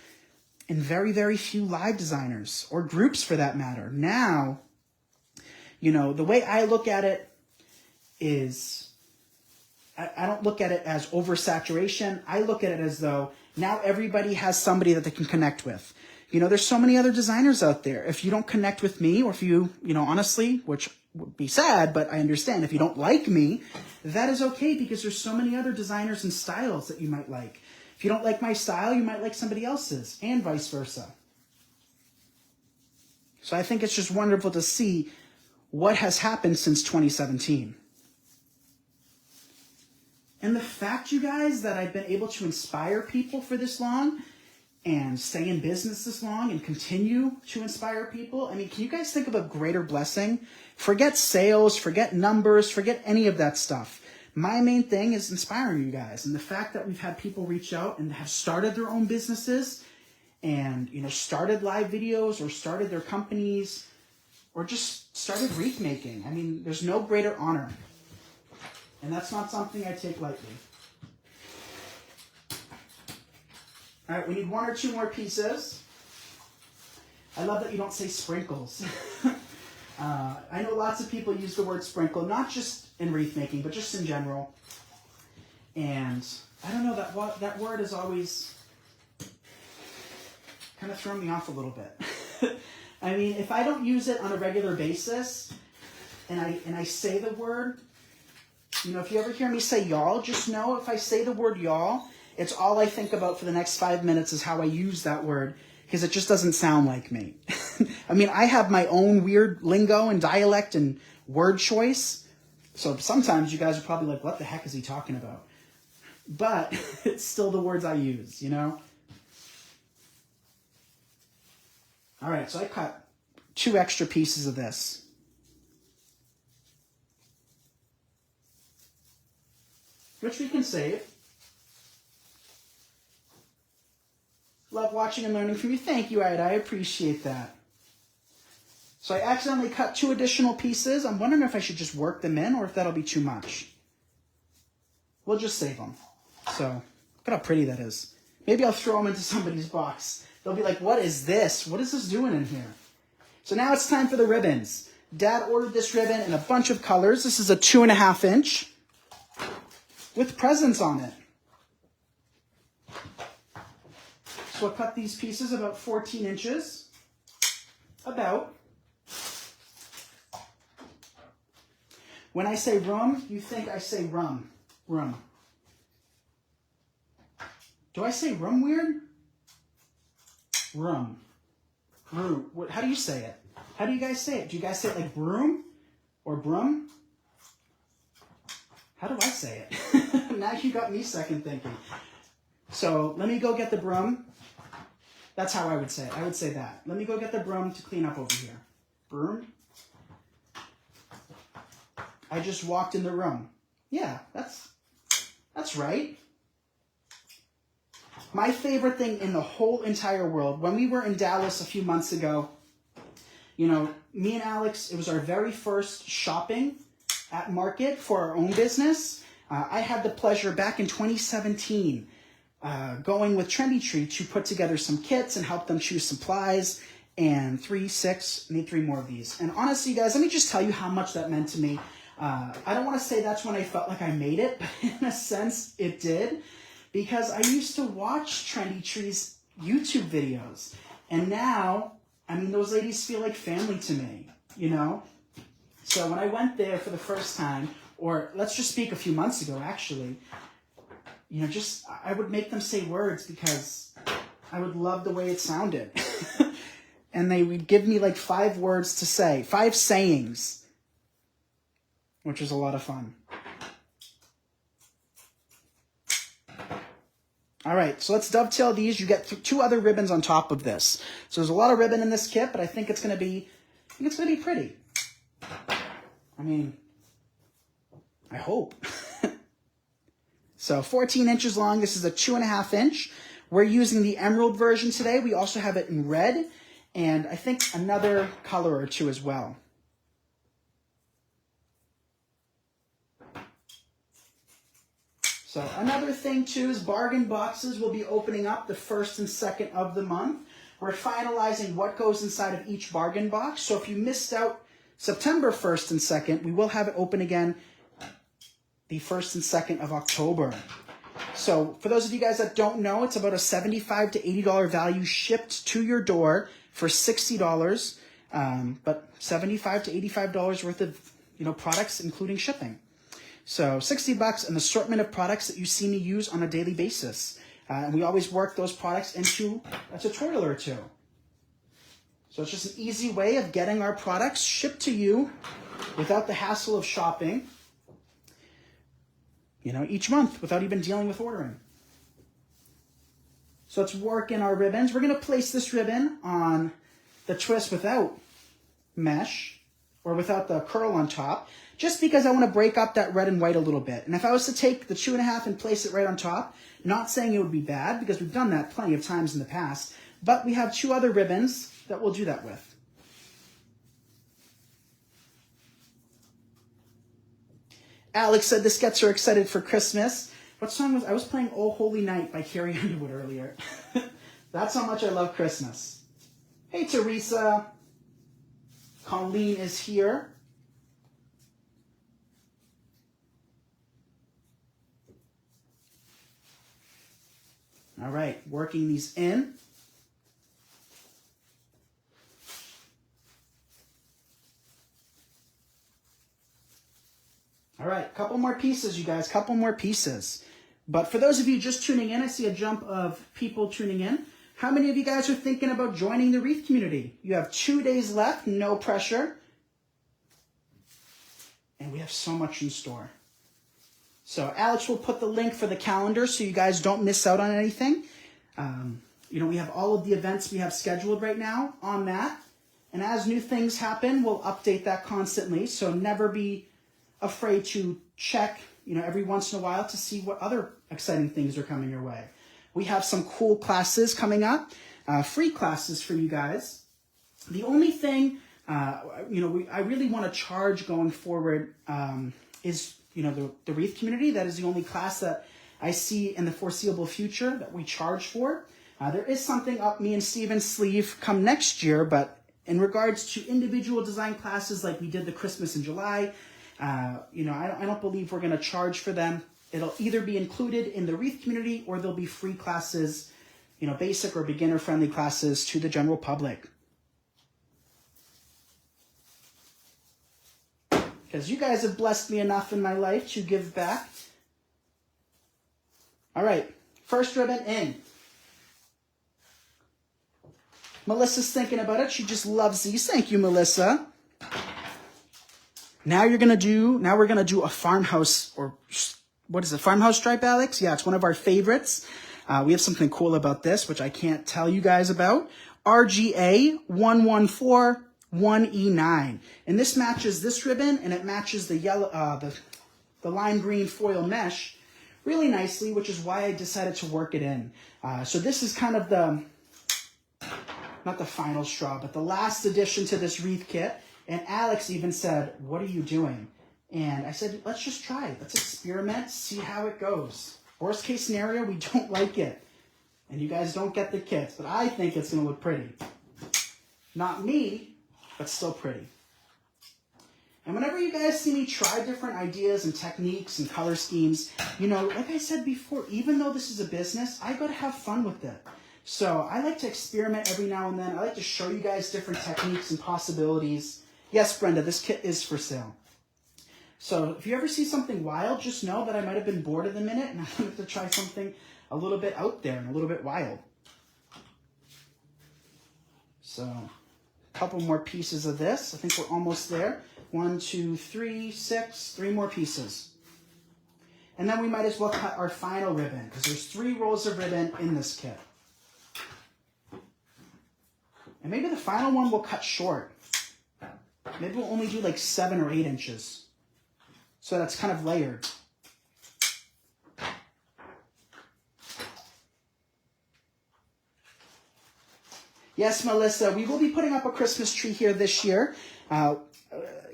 and very, very few live designers, or groups for that matter. Now, the way I look at it is, I don't look at it as oversaturation. I look at it as though now everybody has somebody that they can connect with. There's so many other designers out there. If you don't connect with me, or if you, honestly, which would be sad, but I understand, if you don't like me, that is okay, because there's so many other designers and styles that you might like. If you don't like my style, you might like somebody else's, and vice versa. So I think it's just wonderful to see what has happened since 2017. And the fact, you guys, that I've been able to inspire people for this long and stay in business this long and continue to inspire people. I mean, can you guys think of a greater blessing? Forget sales, forget numbers, forget any of that stuff. My main thing is inspiring you guys. And the fact that we've had people reach out and have started their own businesses and, started live videos or started their companies or just started wreath making. I mean, there's no greater honor. And that's not something I take lightly. All right, we need one or two more pieces. I love that you don't say sprinkles. I know lots of people use the word sprinkle, not just in wreath making, but just in general. And I don't know, that word is always kind of thrown me off a little bit. I mean, if I don't use it on a regular basis, and I say the word, if you ever hear me say y'all, just know if I say the word y'all, it's all I think about for the next 5 minutes is how I use that word, because it just doesn't sound like me. I mean, I have my own weird lingo and dialect and word choice, so sometimes you guys are probably like, what the heck is he talking about? But it's still the words I use, All right, so I cut 2 extra pieces of this. Which we can save. Love watching and learning from you. Thank you, Ida. I appreciate that. So I accidentally cut 2 additional pieces. I'm wondering if I should just work them in or if that'll be too much. We'll just save them. So look at how pretty that is. Maybe I'll throw them into somebody's box. They'll be like, what is this? What is this doing in here? So now it's time for the ribbons. Dad ordered this ribbon in a bunch of colors. This is a 2.5 inch. With presents on it. So I cut these pieces about 14 inches. About. When I say rum, you think I say rum. Room. Do I say room weird? Room. Brew. How do you say it? How do you guys say it? Do you guys say it like broom or broom? How do I say it? Now you got me second thinking. So let me go get the broom. That's how I would say it. I would say that. Let me go get the broom to clean up over here. Broom. I just walked in the room. Yeah, that's right. My favorite thing in the whole entire world, when we were in Dallas a few months ago, you know, me and Alex, it was our very first shopping at Market for our own business. I had the pleasure back in 2017 going with Trendy Tree to put together some kits and help them choose supplies, and made 3 more of these. And honestly, guys, let me just tell you how much that meant to me. I don't want to say that's when I felt like I made it, but in a sense, it did. Because I used to watch Trendy Tree's YouTube videos. And now, I mean, those ladies feel like family to me, you know? So when I went there for the first time, or let's just speak a few months ago, actually, you know, I would make them say words because I would love the way it sounded. And they would give me like 5 words to say, 5 sayings, which was a lot of fun. All right, so let's dovetail these. You get 2 other ribbons on top of this. So there's a lot of ribbon in this kit, but I think it's going to be pretty. I mean, I hope. So 14 inches long. This is a 2.5 inch. We're using the emerald version today. We also have it in red, and I think another color or 2 as well. So another thing too is bargain boxes will be opening up the 1st and 2nd of the month. We're finalizing what goes inside of each bargain box. So if you missed out September 1st and 2nd, we will have it open again the 1st and 2nd of October. So for those of you guys that don't know, it's about a $75 to $80 value shipped to your door for $60, but $75 to $85 worth of, you know, products, including shipping. So $60, an assortment of products that you see me use on a daily basis. And we always work those products into a tutorial or 2. So it's just an easy way of getting our products shipped to you without the hassle of shopping, you know, each month without even dealing with ordering. So let's work in our ribbons. We're going to place this ribbon on the twist without mesh or without the curl on top, just because I want to break up that red and white a little bit. And if I was to take the 2.5 and place it right on top, not saying it would be bad, because we've done that plenty of times in the past, but we have 2 other ribbons that we'll do that with. Alex said this gets her excited for Christmas. What song was I was playing Oh Holy Night by Carrie Underwood earlier. That's how much I love Christmas. Hey, Teresa. Colleen is here. All right, working these in. All right, couple more pieces, you guys, couple more pieces. But for those of you just tuning in, I see a jump of people tuning in. How many of you guys are thinking about joining the wreath community? You have 2 days left, no pressure. And we have so much in store. So Alex will put the link for the calendar so you guys don't miss out on anything. You know, we have all of the events we have scheduled right now on that. And as new things happen, we'll update that constantly. So never be afraid to check, you know, every once in a while to see what other exciting things are coming your way. We have some cool classes coming up, free classes for you guys. The only thing, you know, I really want to charge going forward is, you know, the wreath community. That is the only class that I see in the foreseeable future that we charge for. There is something up me and Steven's sleeve come next year, but in regards to individual design classes like we did the Christmas in July, you know, I don't believe we're going to charge for them. It'll either be included in the wreath community or there'll be free classes, you know, basic or beginner-friendly classes to the general public. Because you guys have blessed me enough in my life to give back. All right, first ribbon in. Melissa's thinking about it. She just loves these. Thank you, Melissa. Now we're gonna do a farmhouse, or what is it? Farmhouse stripe, Alex? Yeah, it's one of our favorites. We have something cool about this, which I can't tell you guys about. RGA 1141E9, and this matches this ribbon, and it matches the yellow, the lime green foil mesh really nicely, which is why I decided to work it in. So this is kind of the, not the final straw, but the last addition to this wreath kit. And Alex even said, what are you doing? And I said, let's just try it. Let's experiment, see how it goes. Worst case scenario, we don't like it. And you guys don't get the kits, but I think it's gonna look pretty. Not me, but still pretty. And whenever you guys see me try different ideas and techniques and color schemes, you know, like I said before, even though this is a business, I gotta have fun with it. So I like to experiment every now and then. I like to show you guys different techniques and possibilities. Yes, Brenda, this kit is for sale. So if you ever see something wild, just know that I might have been bored in a minute and I wanted to try something a little bit out there and a little bit wild. So a couple more pieces of this. I think we're almost there. 1, 2, 3, 6, 3 more pieces. And then we might as well cut our final ribbon because there's 3 rolls of ribbon in this kit. And maybe the final one we'll cut short. Maybe we'll only do like 7 or 8 inches. So that's kind of layered. Yes, Melissa, we will be putting up a Christmas tree here this year.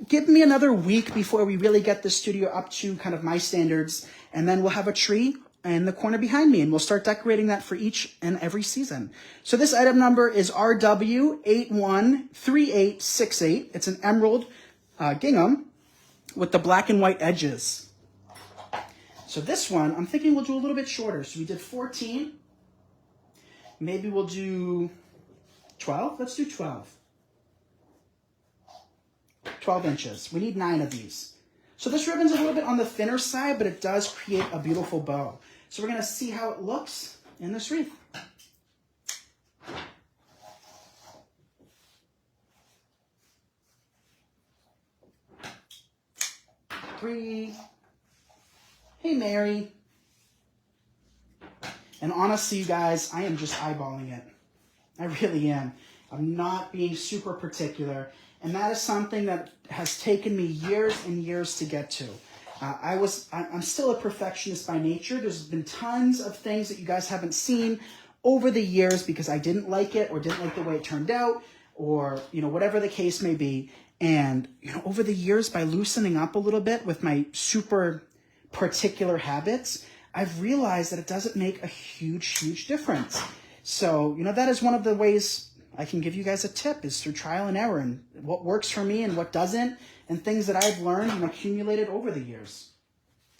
Give me another week before we really get the studio up to kind of my standards. And then we'll have a tree in the corner behind me, and we'll start decorating that for each and every season. So this item number is RW813868. It's an emerald gingham with the black and white edges. So this one, I'm thinking we'll do a little bit shorter. So we did 14. Maybe we'll do 12. Let's do 12. 12 inches. We need 9 of these. So this ribbon's a little bit on the thinner side, but it does create a beautiful bow. So we're going to see how it looks in this wreath. Three. Hey, Mary. And honestly, you guys, I am just eyeballing it. I really am. I'm not being super particular. And that is something that has taken me years and years to get to. I'm still a perfectionist by nature. There's been tons of things that you guys haven't seen over the years because I didn't like it or didn't like the way it turned out, or, you know, whatever the case may be. And, you know, over the years, by loosening up a little bit with my super particular habits, I've realized that it doesn't make a huge, huge difference. So, you know, that is one of the ways I can give you guys a tip, is through trial and error, and what works for me and what doesn't, and things that I've learned and accumulated over the years.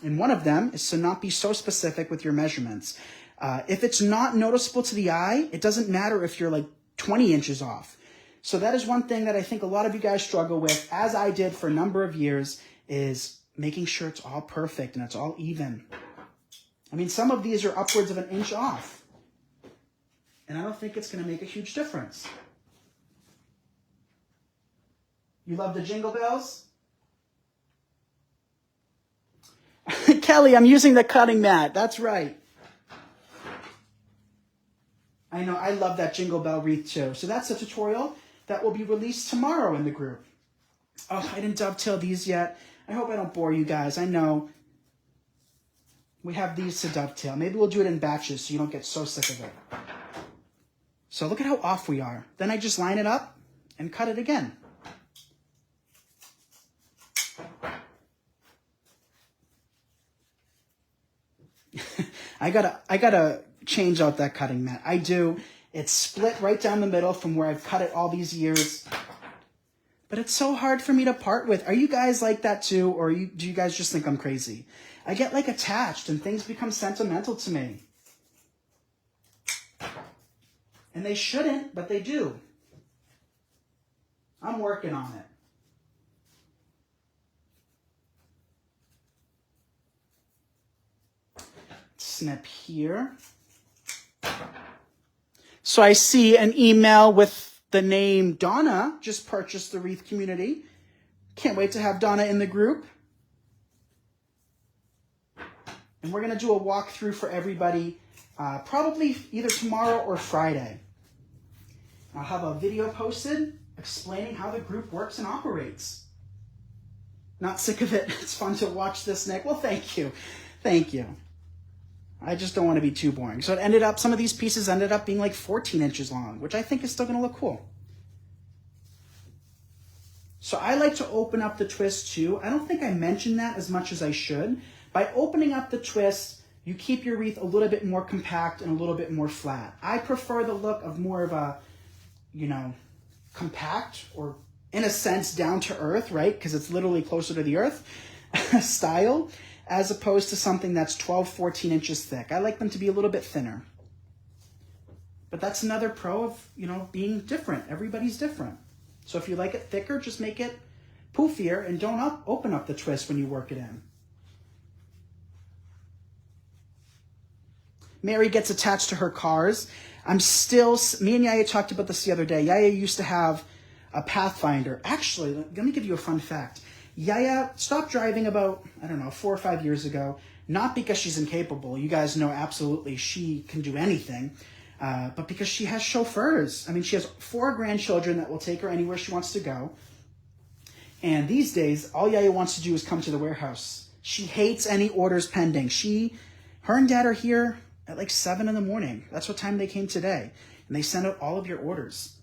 And one of them is to not be so specific with your measurements. If it's not noticeable to the eye, it doesn't matter if you're like 20 inches off. So that is one thing that I think a lot of you guys struggle with, as I did for a number of years, is making sure it's all perfect and it's all even. I mean, some of these are upwards of 1 inch off. And I don't think it's going to make a huge difference. You love the jingle bells? Kelly, I'm using the cutting mat. That's right. I know, I love that jingle bell wreath too. So that's a tutorial that will be released tomorrow in the group. Oh, I didn't dovetail these yet. I hope I don't bore you guys. I know we have these to dovetail. Maybe we'll do it in batches so you don't get so sick of it. So look at how off we are. Then I just line it up and cut it again. I gotta change out that cutting mat. I do. It's split right down the middle from where I've cut it all these years. But it's so hard for me to part with. Are you guys like that too? Or do you guys just think I'm crazy? I get like attached and things become sentimental to me. And they shouldn't, but they do. I'm working on it. snip here. So I see an email with the name Donna just purchased the Wreath community. Can't wait to have Donna in the group. And we're going to do a walkthrough for everybody probably either tomorrow or Friday. I'll have a video posted explaining how the group works and operates. Not sick of it? It's fun to watch this, Nick. Well, thank you. Thank you. I just don't want to be too boring. So it ended up, some of these pieces ended up being like 14 inches long, which I think is still going to look cool. So I like to open up the twist too. I don't think I mentioned that as much as I should. By opening up the twist, you keep your wreath a little bit more compact and a little bit more flat. I prefer the look of more of a, you know, compact or in a sense down to earth, right? Because it's literally closer to the earth style, as opposed to something that's 12, 14 inches thick. I like them to be a little bit thinner. But that's another pro of, you know, being different. Everybody's different. So if you like it thicker, just make it poofier and don't open up the twist when you work it in. Mary gets attached to her cars. Me and Yaya talked about this the other day. Yaya used to have a Pathfinder. Actually, let me give you a fun fact. Yaya stopped driving about, 4 or 5 years ago. Not because she's incapable. You guys know absolutely she can do anything. But because she has chauffeurs. I mean, she has 4 grandchildren that will take her anywhere she wants to go. And these days, all Yaya wants to do is come to the warehouse. She hates any orders pending. Her and Dad are here at like 7 in the morning. That's what time they came today. And they send out all of your orders.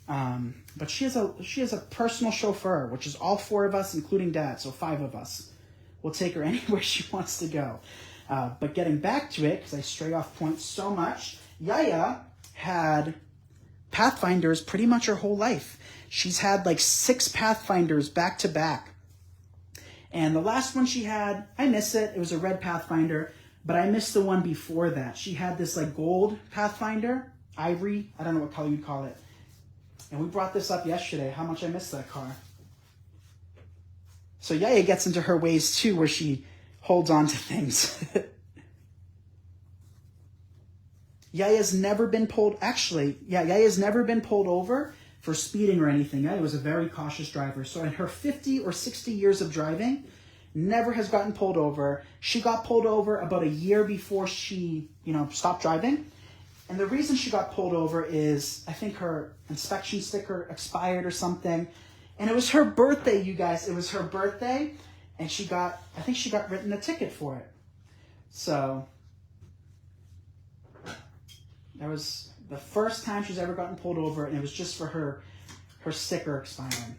But she has a personal chauffeur, which is all 4 of us, including Dad. So 5 of us will take her anywhere she wants to go. But getting back to it, because I stray off point so much, Yaya had Pathfinders pretty much her whole life. She's had like 6 Pathfinders back to back. And the last one she had, I miss it. It was a red Pathfinder, but I missed the one before that. She had this like gold Pathfinder, ivory, I don't know what color you'd call it. And we brought this up yesterday, how much I missed that car. So Yaya gets into her ways too, where she holds on to things. Yaya's never been pulled over for speeding or anything. Yaya was a very cautious driver. So in her 50 or 60 years of driving, never has gotten pulled over. She got pulled over about a year before she, stopped driving. And the reason she got pulled over is, I think her inspection sticker expired or something. And it was her birthday, you guys. It was her birthday. And I think she got written a ticket for it. So that was the first time she's ever gotten pulled over. And it was just for her sticker expiring.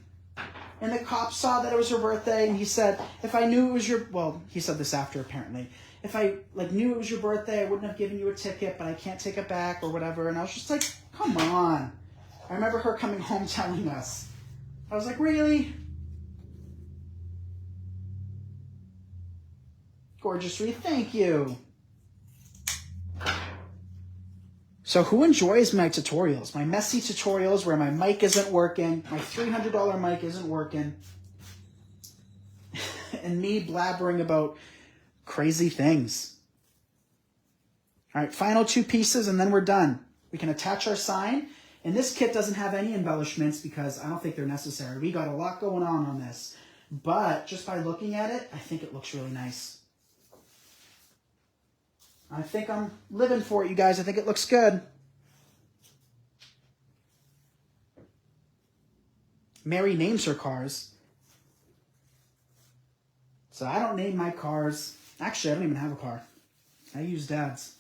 And the cop saw that it was her birthday. And he said, if I knew it was he said this after apparently. If I knew it was your birthday, I wouldn't have given you a ticket, but I can't take it back or whatever. And I was just like, come on. I remember her coming home telling us. I was like, really? Gorgeous Wreath, thank you. So who enjoys my tutorials? My messy tutorials where my mic isn't working, my $300 mic isn't working, and me blabbering about crazy things. All right, final 2 pieces and then we're done. We can attach our sign. And this kit doesn't have any embellishments because I don't think they're necessary. We got a lot going on this. But just by looking at it, I think it looks really nice. I think I'm living for it, you guys. I think it looks good. Mary names her cars. So I don't name my cars. Actually, I don't even have a car. I use Dad's.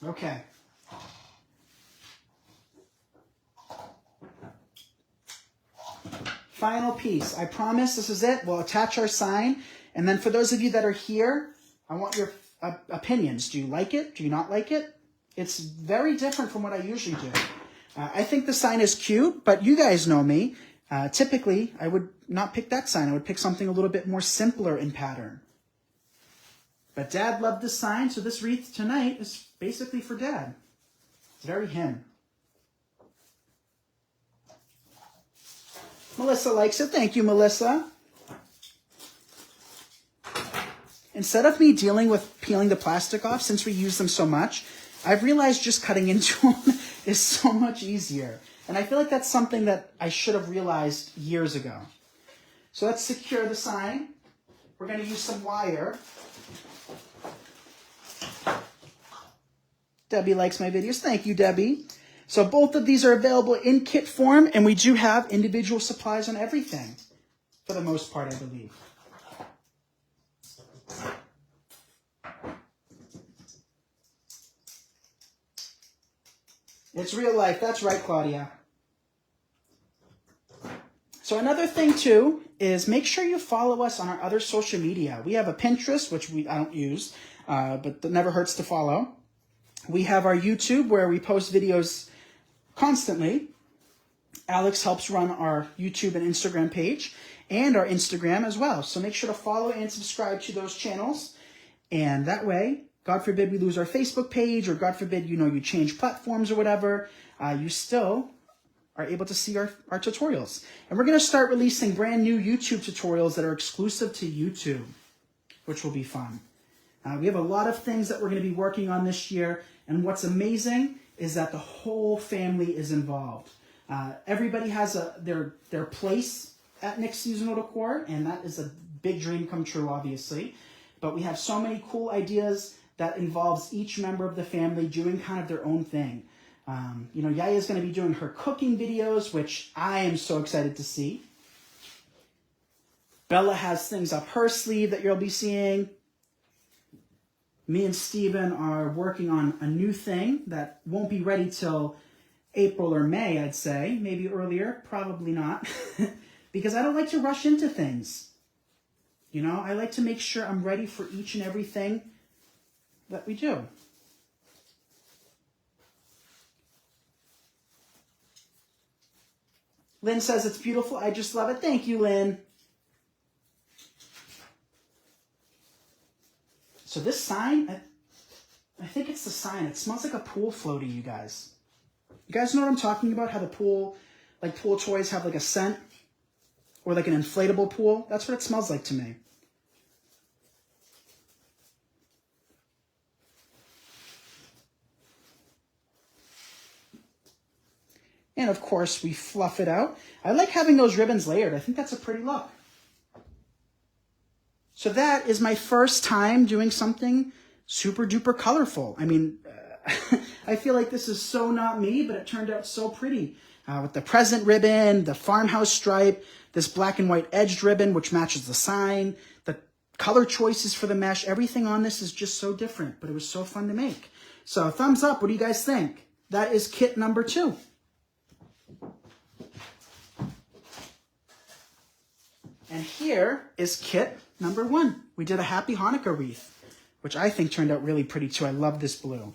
Okay. Final piece. I promise this is it. We'll attach our sign. And then for those of you that are here, I want your opinions. Do you like it? Do you not like it? It's very different from what I usually do. I think the sign is cute, but you guys know me. Typically, I would not pick that sign. I would pick something a little bit more simpler in pattern. But Dad loved this sign, so this wreath tonight is basically for Dad. It's very him. Melissa likes it. Thank you, Melissa. Instead of me dealing with peeling the plastic off, since we use them so much, I've realized just cutting into them is so much easier. And I feel like that's something that I should have realized years ago. So let's secure the sign. We're going to use some wire. Debbie likes my videos. Thank you, Debbie. So both of these are available in kit form, and we do have individual supplies on everything, for the most part, I believe. It's real life. That's right, Claudia. So another thing, too, is make sure you follow us on our other social media. We have a Pinterest, which I don't use, but that never hurts to follow. We have our YouTube, where we post videos constantly. Alex helps run our YouTube and Instagram page, and our Instagram as well. So make sure to follow and subscribe to those channels. And that way, God forbid we lose our Facebook page, or God forbid, you change platforms or whatever, you still are able to see our tutorials. And we're going to start releasing brand new YouTube tutorials that are exclusive to YouTube, which will be fun. We have a lot of things that we're going to be working on this year. And what's amazing is that the whole family is involved. Everybody has their place at Nick's Seasonal Decor, and that is a big dream come true, obviously. But we have so many cool ideas that involves each member of the family doing kind of their own thing. Yaya's going to be doing her cooking videos, which I am so excited to see. Bella has things up her sleeve that you'll be seeing. Me and Steven are working on a new thing that won't be ready till April or May, I'd say. Maybe earlier, probably not. Because I don't like to rush into things. I like to make sure I'm ready for each and everything that we do. Lynn says it's beautiful. I just love it. Thank you, Lynn. So this sign, I think it's the sign. It smells like a pool floaty, you guys. You guys know what I'm talking about? How the pool toys have like a scent, or like an inflatable pool. That's what it smells like to me. And of course, we fluff it out. I like having those ribbons layered. I think that's a pretty look. So that is my first time doing something super duper colorful. I mean, I feel like this is so not me, but it turned out so pretty. With the present ribbon, the farmhouse stripe, this black and white edged ribbon, which matches the sign, the color choices for the mesh, everything on this is just so different, but it was so fun to make. So thumbs up. What do you guys think? That is kit number 2. And here is kit number 1. We did a Happy Hanukkah wreath, which I think turned out really pretty too. I love this blue.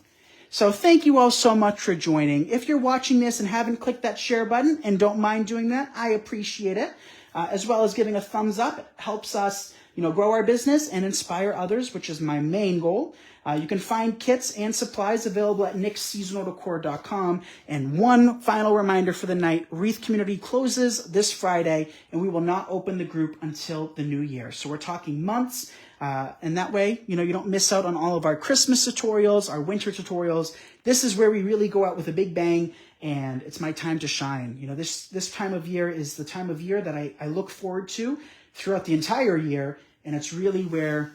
So thank you all so much for joining. If you're watching this and haven't clicked that share button and don't mind doing that, I appreciate it. As well as giving a thumbs up. It helps us, grow our business and inspire others, which is my main goal. You can find kits and supplies available at nicksseasonaldecor.com. And one final reminder for the night, Wreath Community closes this Friday, and we will not open the group until the new year. So we're talking months, and that way, you don't miss out on all of our Christmas tutorials, our winter tutorials. This is where we really go out with a big bang, and it's my time to shine. This time of year is the time of year that I look forward to throughout the entire year, and it's really where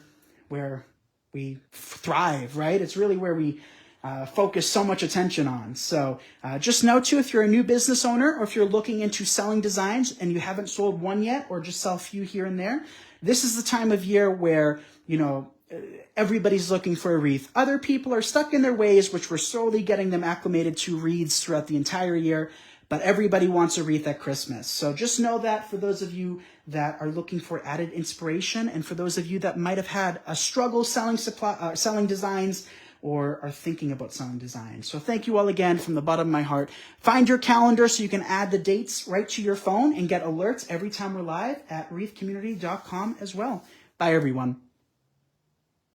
we thrive, right? It's really where we focus so much attention on. So just know too, if you're a new business owner, or if you're looking into selling designs and you haven't sold one yet, or just sell a few here and there, this is the time of year where, everybody's looking for a wreath. Other people are stuck in their ways, which we're slowly getting them acclimated to wreaths throughout the entire year. But everybody wants a wreath at Christmas. So just know that for those of you that are looking for added inspiration, and for those of you that might have had a struggle selling designs, or are thinking about selling designs. So thank you all again from the bottom of my heart. Find your calendar so you can add the dates right to your phone and get alerts every time we're live at wreathcommunity.com as well. Bye, everyone.